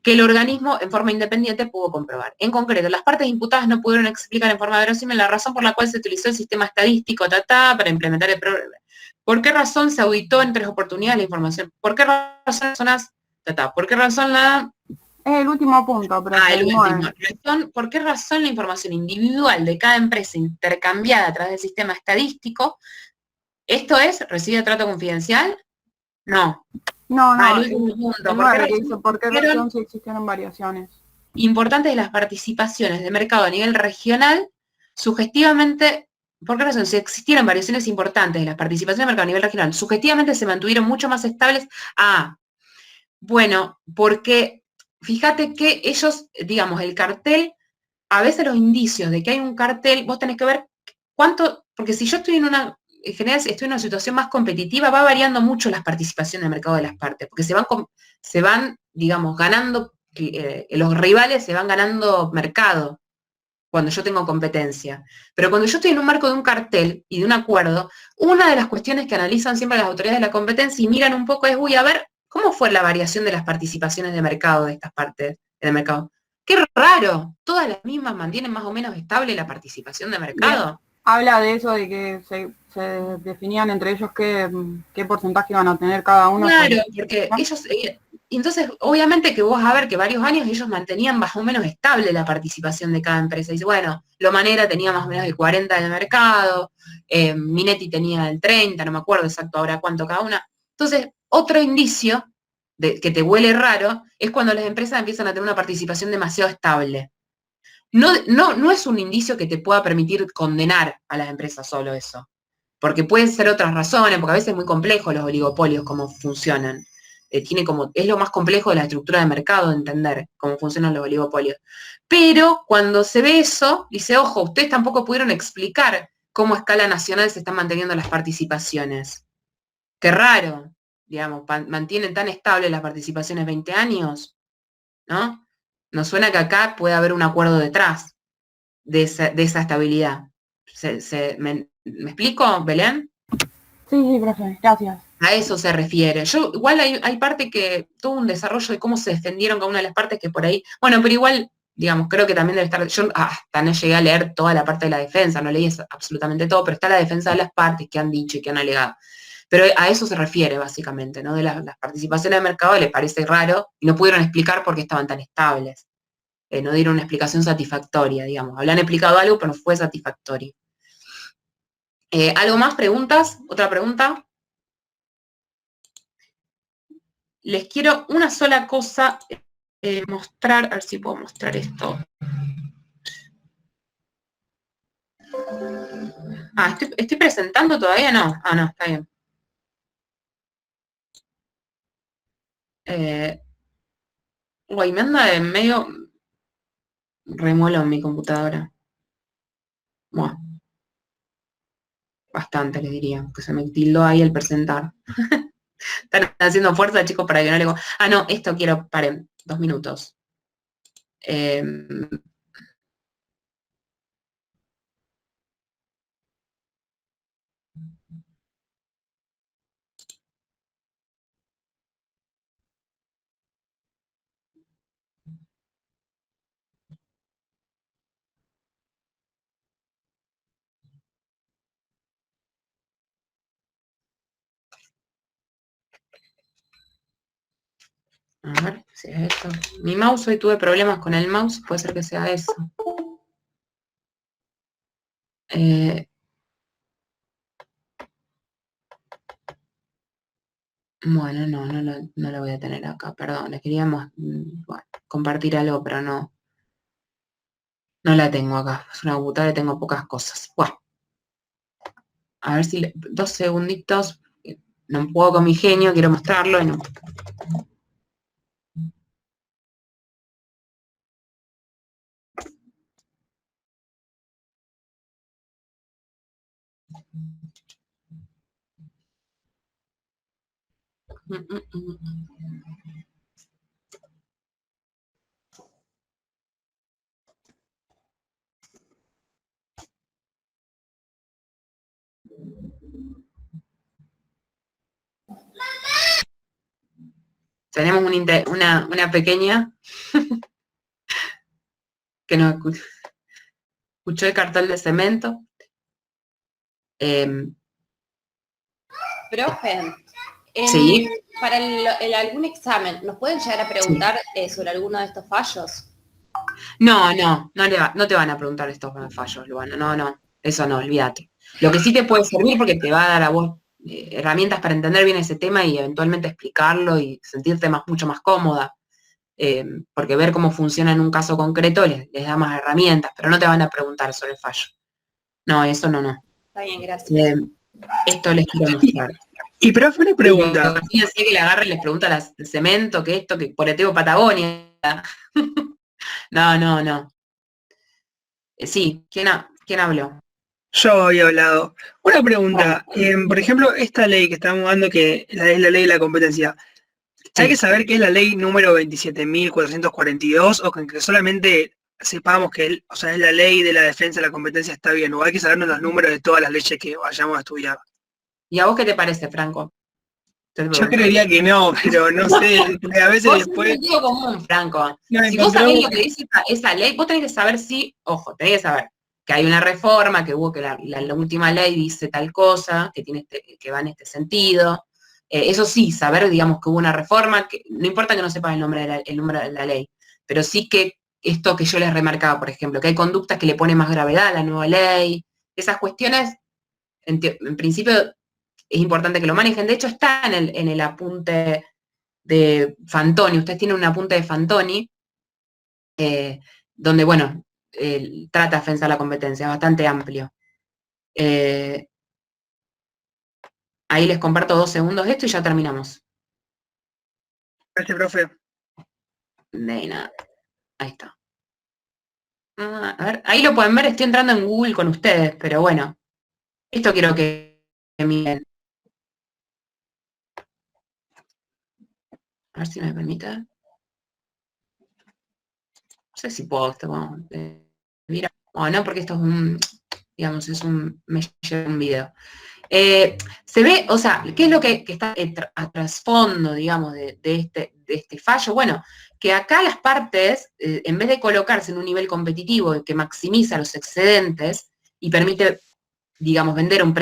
que el organismo en forma independiente pudo comprobar. En concreto, las partes imputadas no pudieron explicar en forma verosímil la razón por la cual se utilizó el sistema estadístico para implementar el programa. ¿Por qué razón se auditó en 3 oportunidades la información? ¿Por qué razón ¿Por qué razón la... Es el último punto, pero el último. ¿Por qué razón la información individual de cada empresa intercambiada a través del sistema estadístico, esto es, recibe trato confidencial? No. No, el último punto. ¿Por qué razón sí existieron variaciones? Importantes de las participaciones de mercado a nivel regional, sugestivamente, ¿por qué razón? Si existieron variaciones importantes de las participaciones de mercado a nivel regional, sugestivamente se mantuvieron mucho más estables. Bueno, porque fíjate que ellos, digamos, el cartel, a veces los indicios de que hay un cartel, vos tenés que ver cuánto, porque si yo estoy en general, si estoy en una situación más competitiva, va variando mucho las participaciones de mercado de las partes, porque se van, digamos, ganando, los rivales se van ganando mercado cuando yo tengo competencia. Pero cuando yo estoy en un marco de un cartel y de un acuerdo, una de las cuestiones que analizan siempre las autoridades de la competencia y miran un poco es, a ver, ¿cómo fue la variación de las participaciones de mercado de estas partes del mercado? ¡Qué raro! Todas las mismas mantienen más o menos estable la participación de mercado. Bien. Habla de eso, de que se definían entre ellos qué porcentaje iban a tener cada uno. Claro, porque ellos... entonces, obviamente que vos vas a ver que varios años ellos mantenían más o menos estable la participación de cada empresa. Dice, bueno, Lomanera tenía más o menos el 40% del mercado, Minetti tenía el 30%, no me acuerdo exacto ahora cuánto cada una. Entonces, otro indicio que te huele raro es cuando las empresas empiezan a tener una participación demasiado estable. No es un indicio que te pueda permitir condenar a las empresas solo eso. Porque pueden ser otras razones, porque a veces es muy complejo los oligopolios, cómo funcionan. Es lo más complejo de la estructura de mercado de entender cómo funcionan los oligopolios. Pero cuando se ve eso, dice, ojo, ustedes tampoco pudieron explicar cómo a escala nacional se están manteniendo las participaciones. Qué raro, digamos, mantienen tan estable las participaciones 20 años, ¿no? Nos suena que acá puede haber un acuerdo detrás de esa estabilidad. ¿Me explico, Belén? Sí, profe, gracias. A eso se refiere. Igual hay parte que tuvo un desarrollo de cómo se defendieron cada una de las partes que por ahí, bueno, pero igual, digamos, creo que también debe estar, yo hasta no llegué a leer toda la parte de la defensa, no leí absolutamente todo, pero está la defensa de las partes que han dicho y que han alegado. Pero a eso se refiere básicamente, ¿no? De las participaciones de mercado les parece raro y no pudieron explicar por qué estaban tan estables. No dieron una explicación satisfactoria, digamos. Habían explicado algo, pero no fue satisfactorio. ¿Algo más? ¿Preguntas? ¿Otra pregunta? les quiero una sola cosa mostrar, a ver si puedo mostrar esto. ¿Estoy presentando todavía? No. No, está bien. Me anda de medio remuelo en mi computadora. Bueno, bastante les diría, que se me tildó ahí el presentar. Están haciendo fuerza, chicos, para que no le... no, esto quiero, paren, 2 minutos. A ver si es esto. Mi mouse, hoy tuve problemas con el mouse, puede ser que sea eso. Bueno, no lo voy a tener acá, perdón, le queríamos compartir algo, pero no la tengo acá. Es una computadora y tengo pocas cosas. Bueno, a ver si 2 segunditos, no puedo con mi genio, quiero mostrarlo y no. Tenemos una pequeña que nos escuchó el cartel de cemento. Profe, Sí. para algún examen, ¿nos pueden llegar a preguntar sobre alguno de estos fallos? No te van a preguntar estos fallos, Luana, no, eso no, olvídate. Lo que sí te puede servir porque te va a dar a vos herramientas para entender bien ese tema y eventualmente explicarlo y sentirte mucho más cómoda, porque ver cómo funciona en un caso concreto les da más herramientas, pero no te van a preguntar sobre el fallo. No, eso no. Está bien, gracias. Esto les quiero mostrar. Y profe, una pregunta. Fíjense que le agarra y les pregunta el cemento, que esto, que Poleteo Patagonia. No. Sí, ¿quién habló? Yo había hablado. Una pregunta. Por ejemplo, esta ley que estamos dando, que es la ley de la competencia, ¿hay que saber qué es la ley número 27.442 o que solamente sepamos que es la ley de la defensa de la competencia está bien? ¿O hay que sabernos los números de todas las leyes que vayamos a estudiar? ¿Y a vos qué te parece, Franco? Yo creería que no, pero no sé, porque a veces después... Es un común, Franco. No, si vos sabés lo que dice esa ley, vos tenés que saber tenés que saber que hay una reforma, que hubo que la última ley dice tal cosa, que va en este sentido. Eso sí, saber, digamos, que hubo una reforma, que no importa que no sepas el número de la ley, pero sí que esto que yo les remarcaba, por ejemplo, que hay conductas que le ponen más gravedad a la nueva ley, esas cuestiones, en principio, es importante que lo manejen. De hecho, está en el apunte de Fantoni. Ustedes tienen un apunte de Fantoni, donde, bueno, trata defensa de la competencia, bastante amplio. Ahí les comparto 2 segundos esto y ya terminamos. Gracias, profe. De nada. Ahí está. A ver, ahí lo pueden ver, estoy entrando en Google con ustedes, pero bueno, esto quiero que miren. A ver si me permite. No sé si puedo mira, no, porque esto es me lleva un video. Se ve, o sea, ¿qué es lo que está a trasfondo, digamos, de este fallo? Bueno, que acá las partes, en vez de colocarse en un nivel competitivo que maximiza los excedentes y permite, digamos, vender a un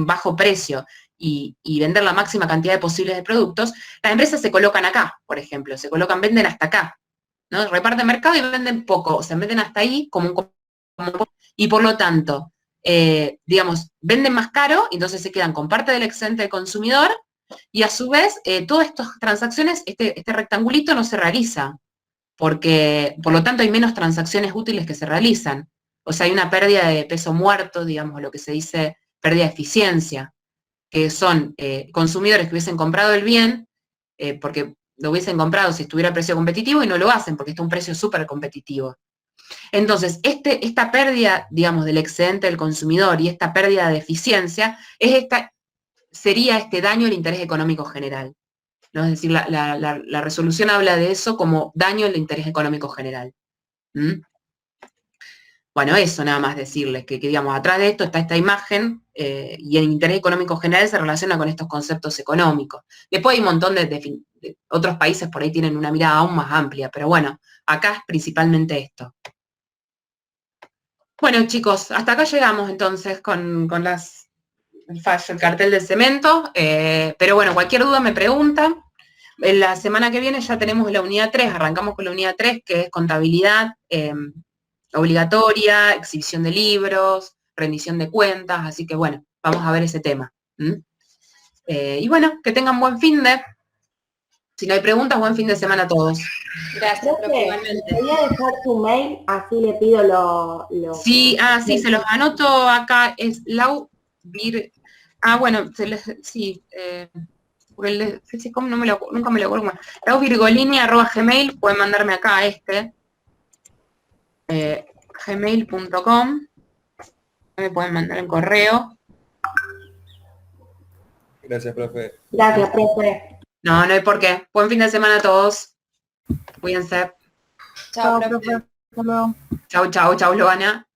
bajo precio y vender la máxima cantidad de posibles de productos, las empresas se colocan acá, por ejemplo, venden hasta acá, ¿no? Reparten mercado y venden poco, o sea, venden hasta ahí y por lo tanto, digamos, venden más caro, y entonces se quedan con parte del excedente del consumidor, Y a su vez, todas estas transacciones, este rectangulito no se realiza, porque por lo tanto hay menos transacciones útiles que se realizan. O sea, hay una pérdida de peso muerto, digamos, lo que se dice pérdida de eficiencia, que son consumidores que hubiesen comprado el bien, porque lo hubiesen comprado si estuviera a precio competitivo y no lo hacen, porque está a un precio súper competitivo. Entonces, esta pérdida, digamos, del excedente del consumidor y esta pérdida de eficiencia sería este daño al interés económico general, ¿no? Es decir, la resolución habla de eso como daño al interés económico general. ¿Mm? Bueno, eso nada más decirles, que digamos, atrás de esto está esta imagen y el interés económico general se relaciona con estos conceptos económicos. Después hay un montón de otros países por ahí tienen una mirada aún más amplia, pero bueno, acá es principalmente esto. Bueno, chicos, hasta acá llegamos entonces con el cartel del cemento, pero bueno, cualquier duda me preguntan. En la semana que viene ya tenemos la unidad 3, arrancamos con la unidad 3, que es contabilidad obligatoria, exhibición de libros, rendición de cuentas, así que bueno, vamos a ver ese tema. Y bueno, que tengan buen fin de... Si no hay preguntas, buen fin de semana a todos. Gracias, profe. Voy a dejar tu mail, así le pido lo... Sí, sí, se los anoto acá, es bueno, sí, porque nunca me lo acuerdo. lauvirgolini@gmail, pueden mandarme acá a gmail.com, me pueden mandar en correo. Gracias, profe. Gracias, profe. No hay por qué. Buen fin de semana a todos. Cuídense. Chao, profe. Hasta luego. Chau, Luana.